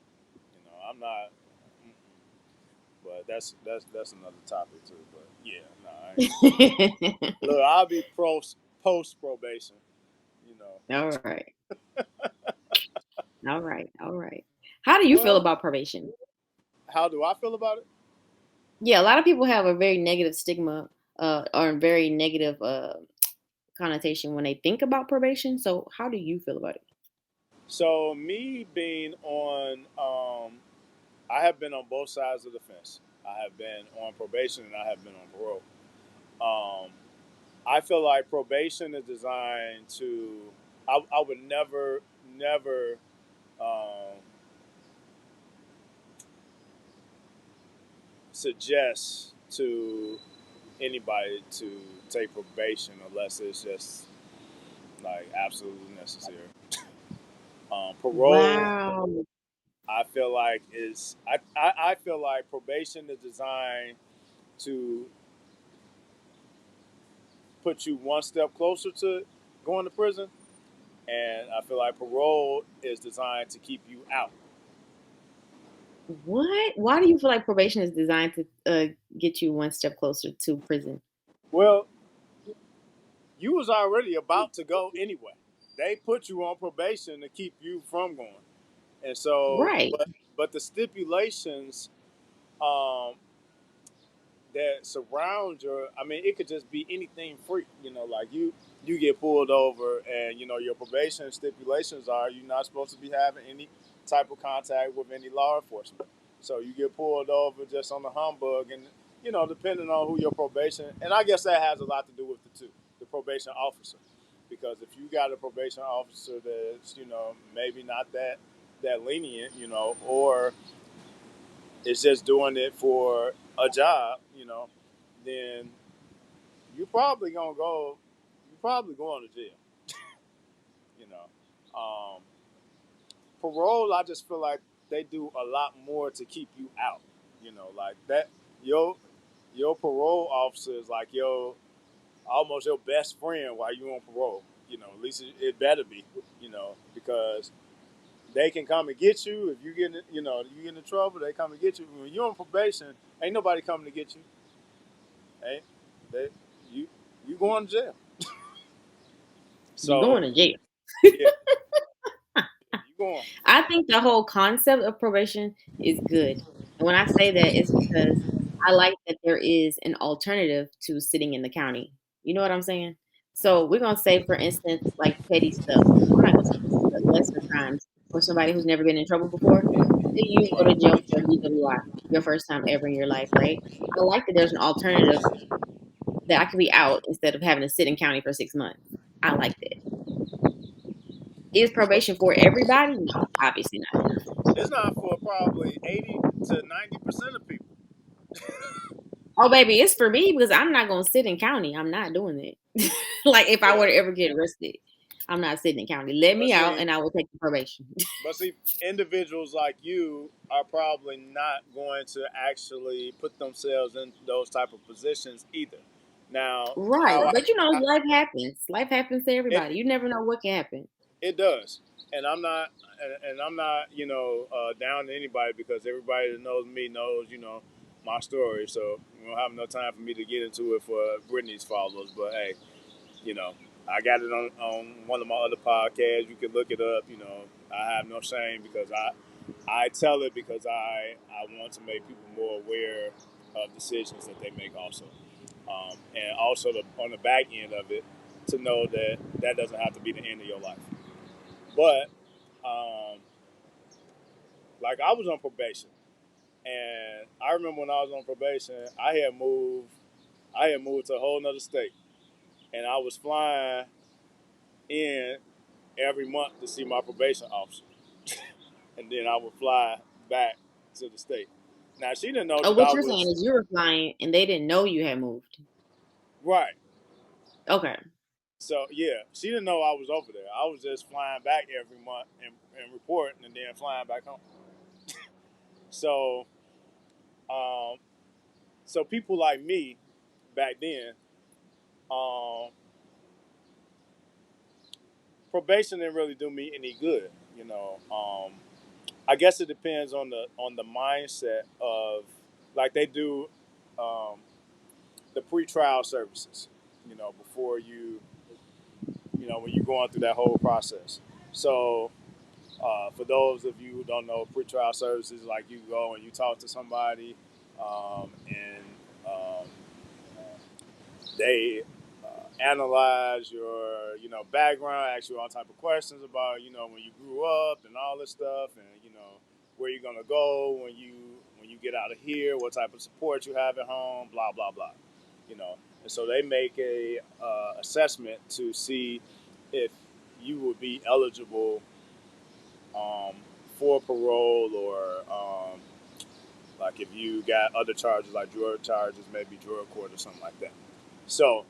I'm not. Mm-mm. But that's another topic too. But yeah, no, I ain't. Look, I'll be post probation. You know. All right. All right. All right. How do you feel Well, about probation? how do I feel about it? Yeah, a lot of people have a very negative stigma or a very negative connotation when they think about probation. So, how do you feel about it? So me being on, I have been on both sides of the fence. I have been on probation and I have been on parole. Um, I feel like probation is designed to I would never um, suggest to anybody to take probation unless it's just like absolutely necessary. Parole, Wow. I feel like I feel like probation is designed to put you one step closer to going to prison, and I feel like parole is designed to keep you out. What? Why do you feel like probation is designed to get you one step closer to prison? Well, you was already about to go anyway. They put you on probation to keep you from going, and so Right. but the stipulations um, that surround your, I mean, it could just be anything free. Like you get pulled over, and your probation stipulations are you're not supposed to be having any type of contact with any law enforcement. So you get pulled over just on the humbug, and depending on who your probation, and I guess that has a lot to do with the probation officer, because if you got a probation officer that's maybe not that lenient, or it's just doing it for a job, then you probably gonna go. You probably going to jail. You know, parole. I just feel like they do a lot more to keep you out. Like that. Your your parole officer is like your almost your best friend while you on parole. At least it better be. Because they can come and get you if you get you get in trouble. They come and get you when you're on probation. Ain't nobody coming to get you. Ain't they? You you going to jail. You're going So to jail. yeah, you going. I think the whole concept of probation is good. And when I say that, it's because I like that there is an alternative to sitting in the county. You know what I'm saying? So we're gonna say, for instance, like petty stuff. I'm not gonna say petty, but lesser crimes for somebody who's never been in trouble before. Say you go to jail for a DWI, your first time ever in your life, right? I like that there's an alternative that I could be out instead of having to sit in county for 6 months. I like that. Is probation for everybody? No, obviously not. It's not for probably 80 to 90% of people. Oh, baby, it's for me because I'm not gonna sit in county. I'm not doing it. Like if I Yeah, were to ever get arrested, I'm not sitting in county. Let but me out, see, and I will take the probation. individuals like you are probably not going to actually put themselves in those type of positions either. Now, Right, how but you know, I life happens. Life happens to it, everybody. You never know what can happen. it does, and I'm not down to anybody because everybody that knows me knows my story. So you don't have no time for me to get into it for Brittany's followers. But hey, you know, I got it on one of my other podcasts. You can look it up. I have no shame because I tell it because I want to make people more aware of decisions that they make also, and also on the back end of it to know that that doesn't have to be the end of your life. But um, like I was on probation, and I remember when I was on probation, I had moved to a whole nother state, and I was flying in every month to see my probation officer, and then I would fly back to the state. Now she didn't know Oh, that what I you're saying was is you were flying and they didn't know you had moved. right. Okay. So yeah, she didn't know I was over there. I was just flying back every month and reporting, and then flying back home. So, um, so people like me back then, um, probation didn't really do me any good. I guess it depends on the mindset of like they do um, the pre-trial services. Before when you're going through that whole process. So for those of you who don't know, pre-trial services like you go and you talk to somebody, and they analyze your background, ask you all type of questions about when you grew up and all this stuff, and where you're gonna go when you get out of here, what type of support you have at home, blah blah blah. And so they make a assessment to see if you would be eligible um, for parole, or like if you got other charges like drug charges, maybe drug court or something like that. So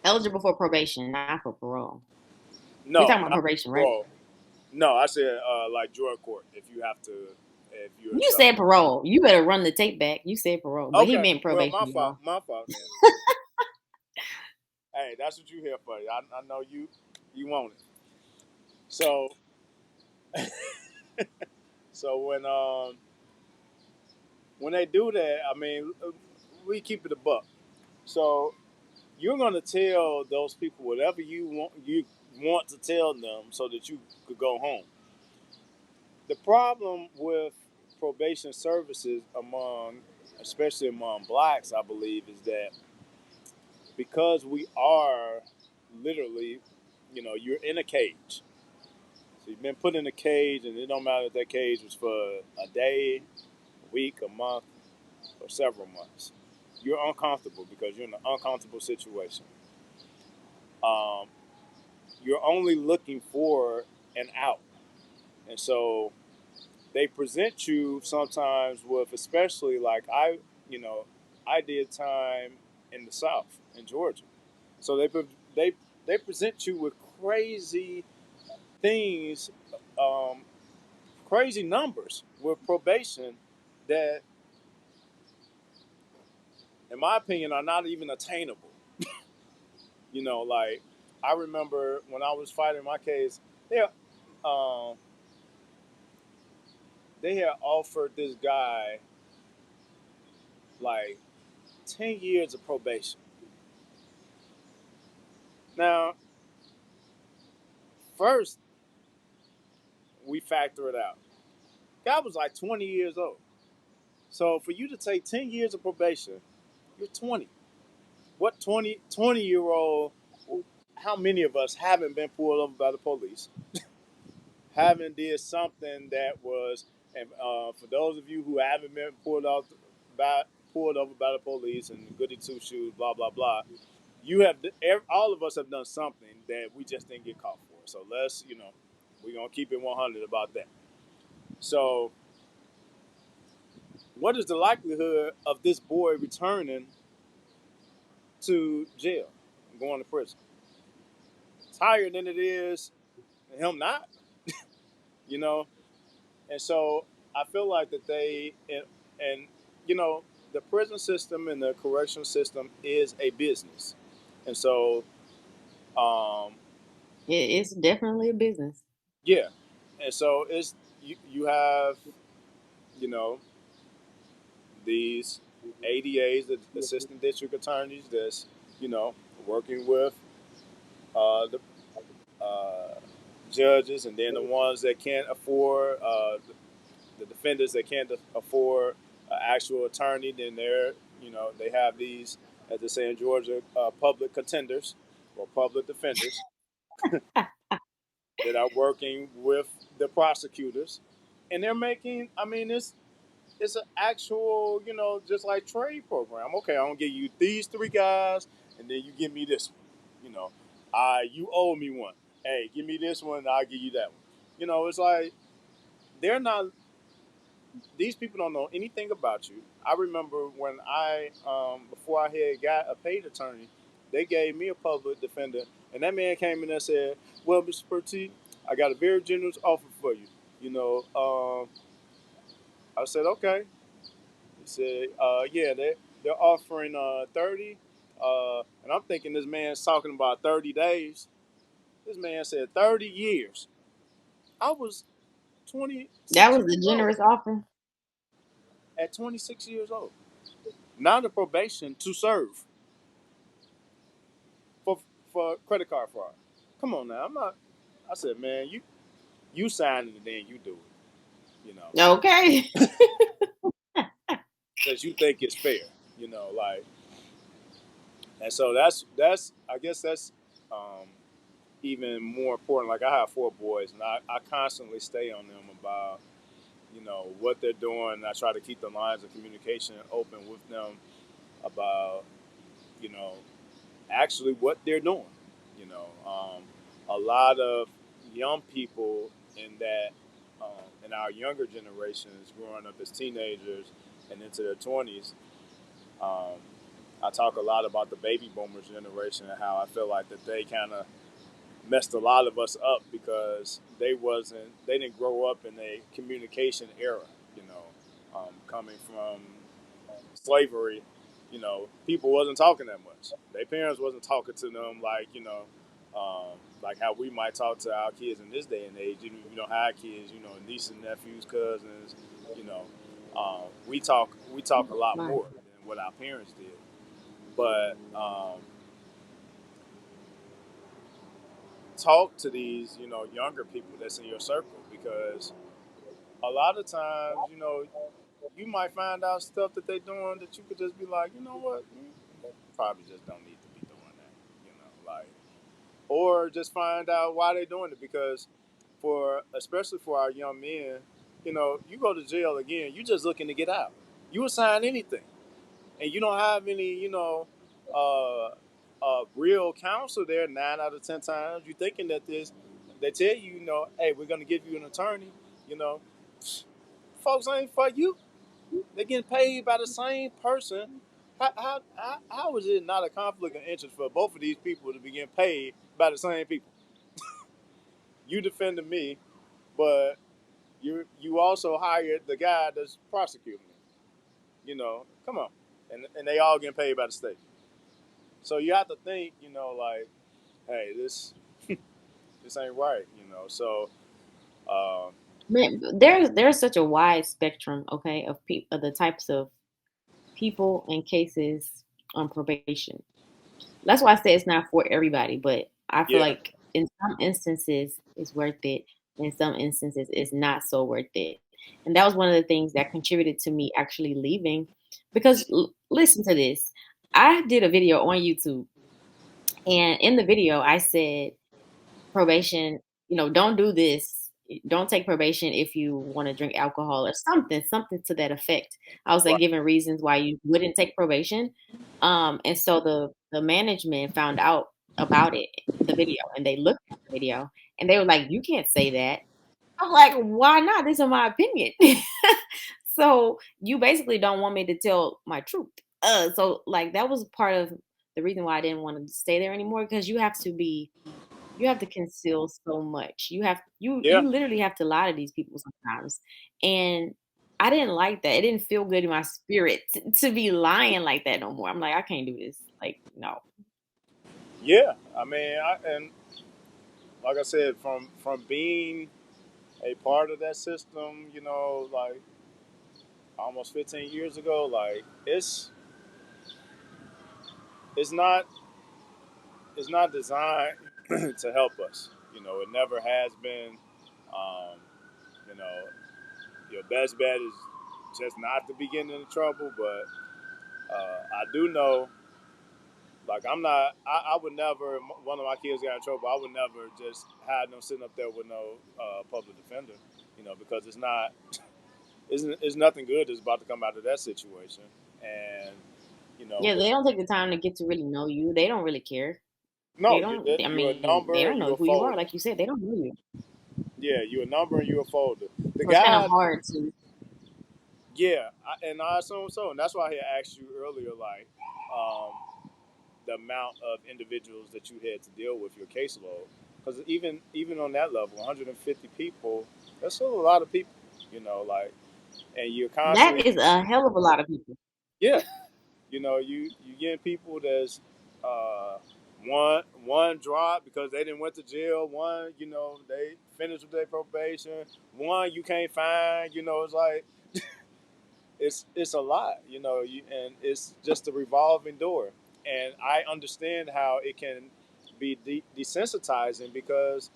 Eligible for probation, not for parole. We're no, talking about not probation, right? parole. No, I said like drug court. If you have to, if you're in You trouble. said parole. You better run the tape back. You said parole, but he Okay, meant well, probation, y'all. my fault then. Hey, that's what you here for. I know you want it. So so when they do that, I mean, we keep it a buck. So you're gonna tell those people whatever you want to tell them so that you could go home. The problem with probation services among, especially among blacks, I believe, is that because we are literally, you're in a cage. So you've been put in a cage, and it don't matter if that cage was for a day, a week, a month, or several months. You're uncomfortable because you're in an uncomfortable situation. Um, you're only looking for an out. And so they present you sometimes with, especially like you know, I did time in the South, in Georgia. So they they present you with crazy things, um, crazy numbers with probation that, in my opinion, are not even attainable. Like I remember when I was fighting my case, they um, they had offered this guy like 10 years of probation. Now, first we factor it out. Guy was like 20 years old. So for you to take 10 years of probation, you're 20. What 20 year old, how many of us haven't been pulled over by the police? Haven't did something that was, and for those of you who haven't been by, pulled over by the police and goody two shoes, blah, blah, blah, all of us have done something that we just didn't get caught for. So we're going to keep it 100 about that. So what is the likelihood of this boy returning to jail, going to prison? It's higher than it is him not, you know. And so I feel like that and you know the prison system and the correction system is a business, and so um, It's definitely a business. yeah, and so you have you know these ADAs, the assistant district attorneys, that's you know working with the judges, and then the ones that can't afford the defendants that can't afford an actual attorney. Then they have these, as they say in Georgia, public contenders or public defenders that are working with the prosecutors, and they're making. I mean, it's an actual, just like trade program. Okay, I'm gonna give you these three guys, and then you give me this one. You owe me one. Hey, give me this one, and I'll give you that one. It's like they're not. These people don't know anything about you. I remember when before I had got a paid attorney, they gave me a public defender, and that man came in and said, "Well, Mr. Perti, I got a very generous offer for you." You know, I said, "Okay." He said, "Yeah, they're offering 30." And I'm thinking this man's talking about 30 days. This man said 30 years. I was That 26 was years a old. generous offer. At 26 years old, now the probation to serve for credit card fraud. Come on now, I'm not. I said, man, you sign it and then you do it. Okay. Because you think it's fair. Like, and so that's I guess that's um, even more important. Like I have four boys, and I constantly stay on them about what they're doing. I try to keep the lines of communication open with them about you know actually what they're doing. You know, um, lot of young people in our younger generations growing up as teenagers and into their 20s. Um, I talk a lot about the baby boomers generation and how I feel like that they kind of messed a lot of us up because they didn't grow up in a communication era, you know, coming from slavery. You know, people wasn't talking that much. Their parents wasn't talking to them like, like how we might talk to our kids in this day and age. You know, our kids, you know, nieces and nephews, cousins, you know, we talk a lot Right. more than what our parents did. But talk to these, you know, younger people that's in your circle because a lot of times, you know, you might find out stuff that they're doing that you could just be like, you know what, probably just don't need to be doing that, you know, like, or just find out why they're doing it because for especially for our young men, you know, you go to jail again, you just looking to get out. You will sign anything, and you don't have any, you know, uh, real counsel there. 9 out of 10 times, you thinking that this, they tell you, you know, hey, we're gonna give you an attorney. You know, folks ain't for you. They're getting paid by the same person. How is it not a conflict of interest for both of these people to be getting paid by the same people? You defended me, but you also hired the guy that's prosecuting me. You know, come on, and they all getting paid by the state. So you have to think, you know, like, hey, this ain't right, you know. So uh, Man, there's such a wide spectrum, okay, of people, of the types of people and cases on probation. That's why I say it's not for everybody, but I feel yeah, like in some instances it's worth it. In some instances it's not so worth it. And that was one of the things that contributed to me actually leaving because listen to this. I did a video on YouTube, and in the video I said probation, don't do this. Don't take probation if you want to drink alcohol or something to that effect. I was like right, giving reasons why you wouldn't take probation. And so the management found out about it, the video, and they looked at the video and they were like, "You can't say that." I'm like, "Why not? This is my opinion." So you basically don't want me to tell my truth. So like that was part of the reason why I didn't want to stay there anymore because you have to conceal so much. yeah, You literally have to lie to these people sometimes. And I didn't like that. It didn't feel good in my spirit to be lying like that no more. I'm like, I can't do this. Like, no. yeah. I mean, and like I said, from being a part of that system, you know, like almost 15 years ago, like it's not it's not designed to help us. You know, it never has been. Um, you know, your best bet is just not to be getting into trouble. But I do know, like, I would never, one of my kids got in trouble, I would never just have them sitting up there with no public defender, you know, because it's nothing good that's about to come out of that situation. And, you know, Yeah, with, they don't take the time to get to really know you. They don't really care. They no, don't, I you're a mean, they number don't and know you're a who you are. folder. Like you said, they don't know you. Yeah, you're a number and you're a folder. The So it's kind of guy, hard to, yeah, and I assume so. And that's why I asked you earlier, like, um, the amount of individuals that you had to deal with your caseload. Because even on that level, 150 people, that's still a lot of people, you know. Like, and you're that constantly, is a hell of a lot of people. yeah, you know, you get people that's uh, one drop because they didn't went to jail. One, you know, they finished with their probation. One you can't find. You know, it's like it's a lot, you know, and it's just a revolving door. And I understand how it can be desensitizing because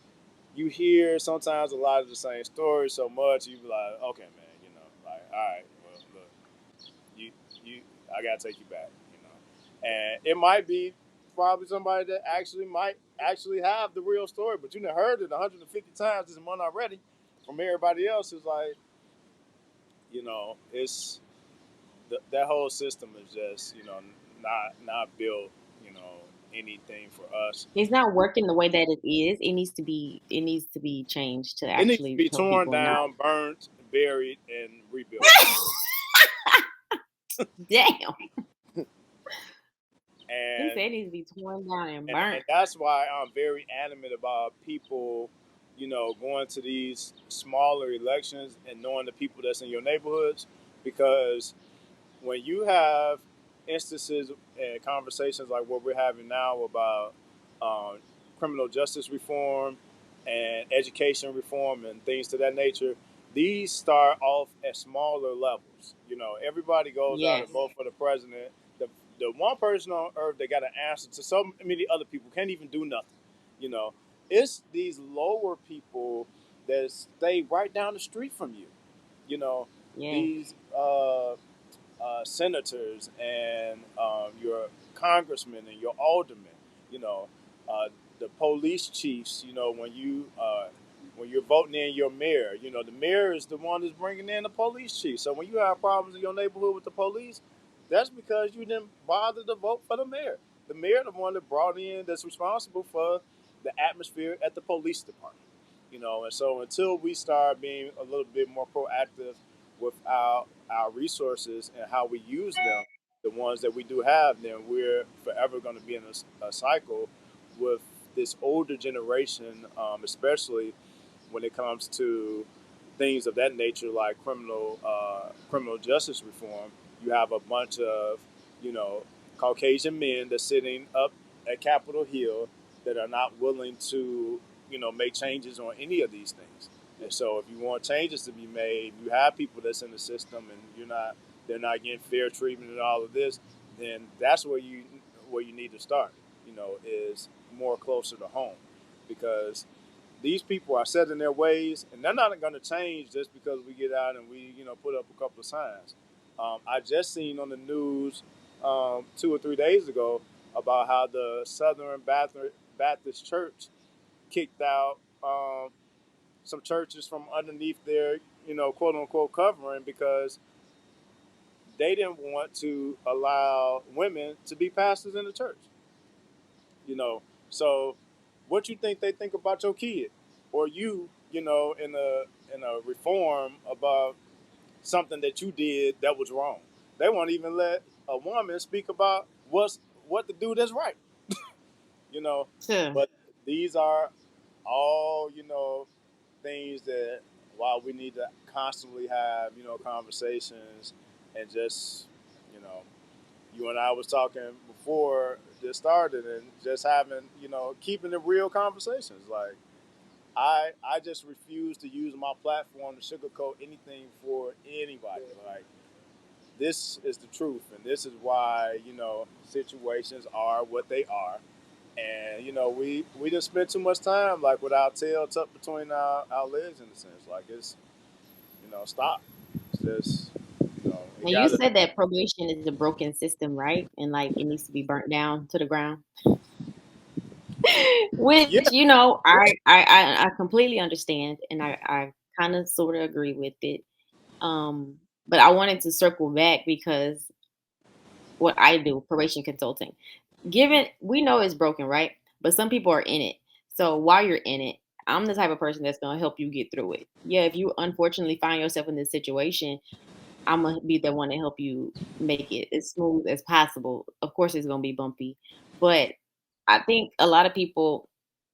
you hear sometimes a lot of the same stories so much, you be like, okay, man, you know, like, all right, well, look, you, you, I gotta take you back, you know, and it might be probably somebody that might actually have the real story, but you done heard it 150 times this month already from everybody else. Is like, you know, that whole system is just, you know, not built, you know, anything for us. It's not working the way that it is. It needs to be changed to It needs to actually be help torn people, not down, burnt, buried, and rebuilt. damn. He And said it needs to be torn down and and burnt. that's why I'm very adamant about people, going to these smaller elections and knowing the people that's in your neighborhoods, because when you have instances and conversations like what we're having now about um, criminal justice reform and education reform and things to that nature, these start off at smaller levels. Everybody goes out and Yes. vote for the president. The one person on earth that got an answer to so many other people can't even do nothing. You know, it's these lower people that stay right down the street from you. You know, Yes. these senators and your congressmen and your aldermen, you know, uh, the police chiefs. When you're voting in your mayor, the mayor is the one that's bringing in the police chief. So when you have problems in your neighborhood with the police, that's because you didn't bother to vote for the mayor. The mayor, the one that brought in, that's responsible for the atmosphere at the police department. And so until we start being a little bit more proactive with our resources and how we use them, the ones that we do have, then we're forever going to be in a cycle with this older generation, especially when it comes to things of that nature, like criminal justice reform. You have a bunch of you know Caucasian men that's sitting up at Capitol Hill that are not willing to make changes on any of these things. And so, if you want changes to be made, you have people that's in the system, and they're not getting fair treatment and all of this. Then that's where you need to start. Is more closer to home, because these people are set in their ways, and they're not going to change just because we get out and we put up a couple of signs. I just seen on the news 2 or 3 days ago about how the Southern Baptist Church kicked out some churches from underneath their quote unquote covering because they didn't want to allow women to be pastors in the church. you know. So, what you think they think about your kid, or in a reform about something that you did that was wrong? They won't even let a woman speak about what to do that's right. you know. Sure. But these are all things that while we need to constantly have conversations and just you know you and I was talking before this started, and just having keeping the real conversations. Like I just refuse to use my platform to sugarcoat anything for anybody. Like this is the truth, and this is why situations are what they are. And we just spent too much time like with our tail tucked between our legs in a sense. Like it's stop. It's just it And you gotta. said that probation is a broken system, right? And like it needs to be burnt down to the ground. Yeah. Which I completely understand, and I kind of sort of agree with it. But I wanted to circle back because what I do, probation consulting, given we know it's broken, right? But some people are in it. So while you're in it, I'm the type of person that's gonna help you get through it. Yeah, if you unfortunately find yourself in this situation, I'm gonna be the one to help you make it as smooth as possible. Of course, it's gonna be bumpy, but I think a lot of people,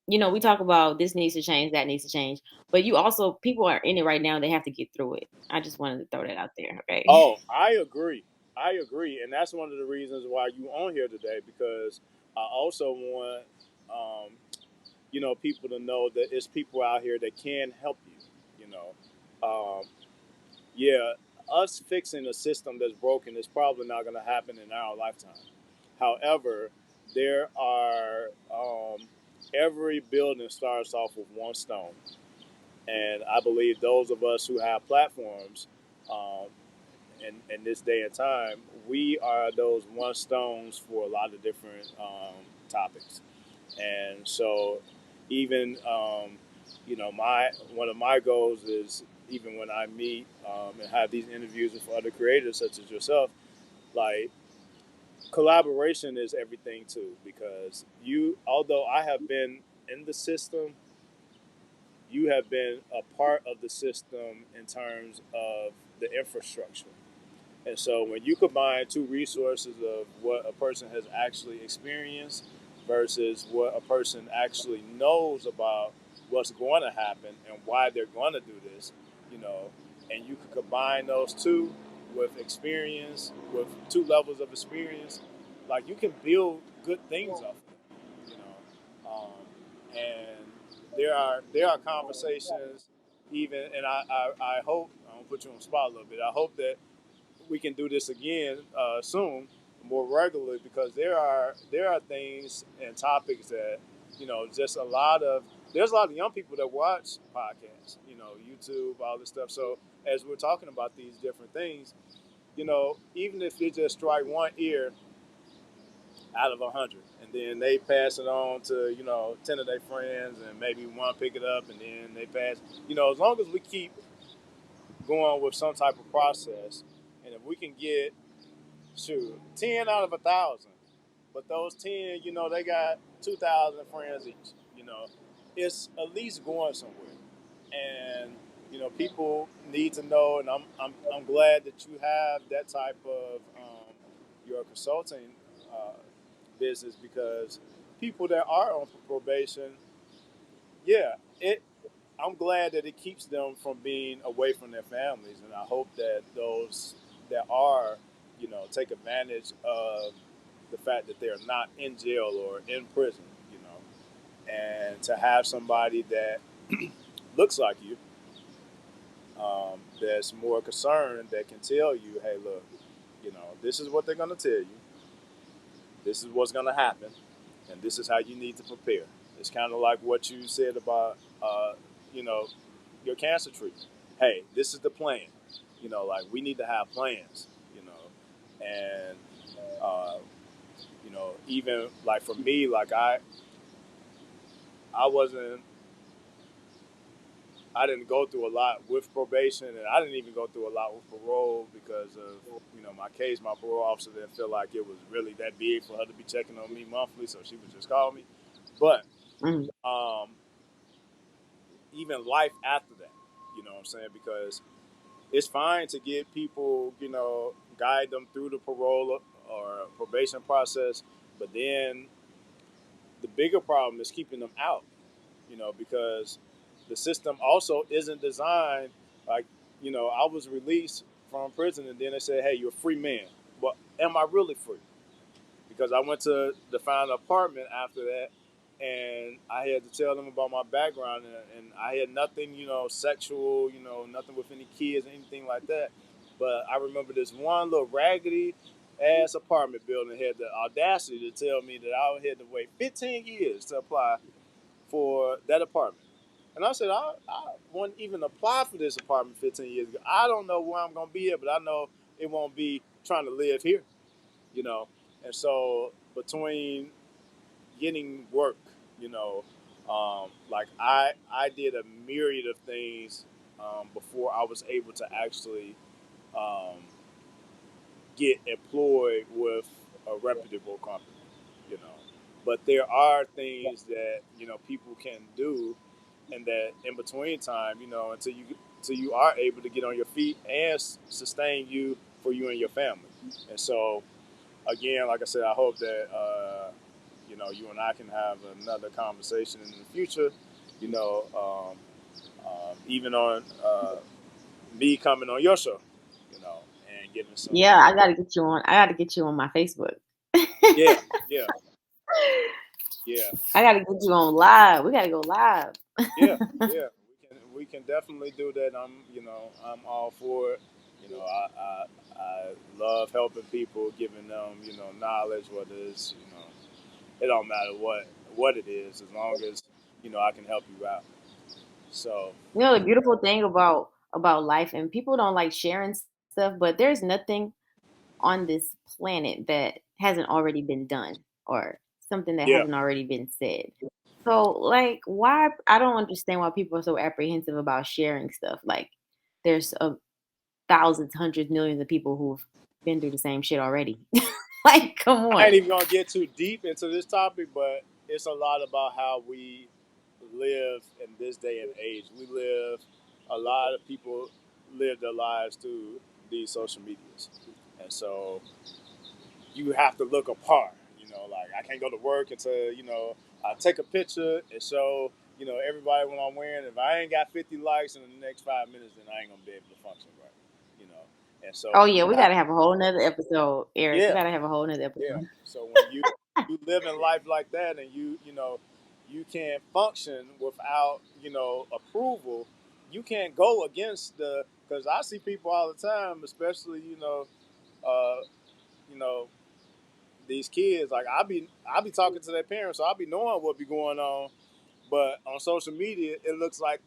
we talk about this needs to change, that needs to change, but you also people are in it right now. They have to get through it. I just wanted to throw that out there. Okay. Oh, I agree. I agree, and that's one of the reasons why you on here today, because I also want people to know that it's people out here that can help you. You know, yeah, us fixing a system that's broken is probably not going to happen in our lifetime. However, there are every building starts off with one stone, and I believe those of us who have platforms um, in this day and time, we are those one stones for a lot of different topics. And so, even my one of my goals is, even when I meet and have these interviews with other creators such as yourself, like collaboration is everything too, because although I have been in the system, you have been a part of the system in terms of the infrastructure. And so when you combine two resources of what a person has actually experienced versus what a person actually knows about what's going to happen and why they're going to do this, you know, and you can combine those two with experience, with two levels of experience, like you can build good things off of it, you know. And there are conversations even, and I hope, I'm gonna put you on the spot a little bit. I hope that we can do this again soon, more regularly, because there are things and topics that just there's a lot of young people that watch podcasts, YouTube, all this stuff. So as we're talking about these different things, even if you just strike one ear out of 100, and then they pass it on to 10 of their friends, and maybe one pick it up, and then they pass. As long as we keep going with some type of process, and if we can get 10 out of 1,000, but those 10, they got 2,000 friends each. It's at least going somewhere, and people need to know. And I'm glad that you have that type of your consulting uh, business, because people that are on probation, yeah, I'm glad that it keeps them from being away from their families, and I hope that those that are, take advantage of the fact that they're not in jail or in prison, and to have somebody that looks like you, that's more concerned, that can tell you, hey, look, this is what they're going to tell you, this is what's going to happen, and this is how you need to prepare. It's kind of like what you said about, you know, your cancer treatment. Hey, this is the plan. Like we need to have plans. And even like for me, like I wasn't, I didn't go through a lot with probation, and I didn't even go through a lot with parole because of my case. My parole officer didn't feel like it was really that big for her to be checking on me monthly, so she would just call me. But Mhm. um, even life after that, what I'm saying, because it's fine to get people, guide them through the parole or probation process, but then the bigger problem is keeping them out, because the system also isn't designed like, I was released from prison, and then they said, hey, you're a free man. Well, am I really free? Because I went to find an apartment after that, and I had to tell them about my background, and I had nothing, sexual, nothing with any kids or anything like that. But I remember this one little raggedy ass apartment building had the audacity to tell me that I had to wait 15 years to apply for that apartment. And I said, I wouldn't even apply for this apartment 15 years ago. I don't know where I'm going to be here, but I know it won't be trying to live here, you know. And so between getting work, like I did a myriad of things before I was able to actually um, get employed with a reputable company, you know. But there are things that people can do, and that in between time, until you are able to get on your feet and sustain you for you and your family. And so again, like I said, I hope that you and I can have another conversation in the future. Even on me coming on your show, and giving some. Yeah, I gotta get you on. I gotta get you on my Facebook. Yeah, yeah, yeah, I gotta get you on live. We gotta go live. yeah, yeah. We can definitely do that. I'm all for it. I love helping people, giving them knowledge, whether it's it don't matter what it is, as long as I can help you out. So The beautiful thing about life, and people don't like sharing stuff, but there's nothing on this planet that hasn't already been done, or something that yeah, hasn't already been said. So, like, why? I don't understand why people are so apprehensive about sharing stuff. Like, there's thousands, hundreds, millions of people who've been through the same shit already. Like, come I ain't on. even gonna get too deep into this topic, but it's a lot about how we live in this day and age. We live, a lot of people live their lives through these social medias, and so you have to look apart. Like I can't go to work until I take a picture and show everybody what I'm wearing. If I ain't got 50 likes in the next 5 minutes, then I ain't gonna be able to function right. You know, and so Oh when yeah, you we have, gotta have a whole nother episode, Eric. We yeah, gotta have a whole nother yeah. episode. So when you live in life like that, and you can't function without approval. You can't go against the because I see people all the time, especially uh, you know these kids. Like I be talking to their parents, so I be knowing what be going on. But on social media, it looks like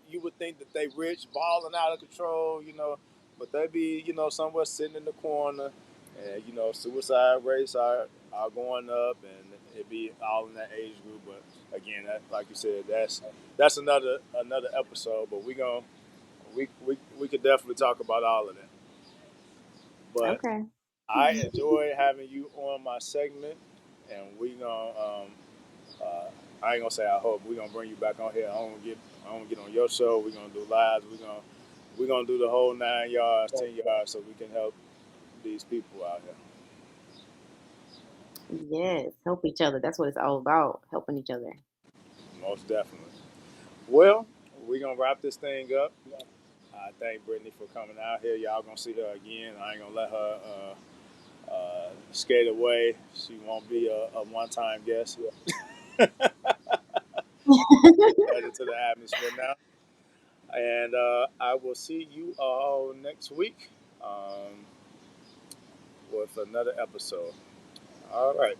you would think that they rich, balling out of control, but they be, somewhere sitting in the corner, and suicide rates are going up, and it be all in that age group. But again, like you said, that's another episode. But we could definitely talk about all of that. But Okay. I enjoy having you on my segment, and we gonna uh, I ain't gonna say I hope we're gonna bring you back on here. I don't get on your show. We're gonna do lives. We're gonna do the whole 9 yards, 10 yards, so we can help these people out here. Yes, help each other. That's what it's all about, helping each other. Most definitely. Well, we're gonna wrap this thing up. I thank Brittany for coming out here. Y'all gonna see her again. I ain't gonna let her skate away. She won't be a one-time guest. Headed to the atmosphere now. And I will see you all next week with another episode. All right.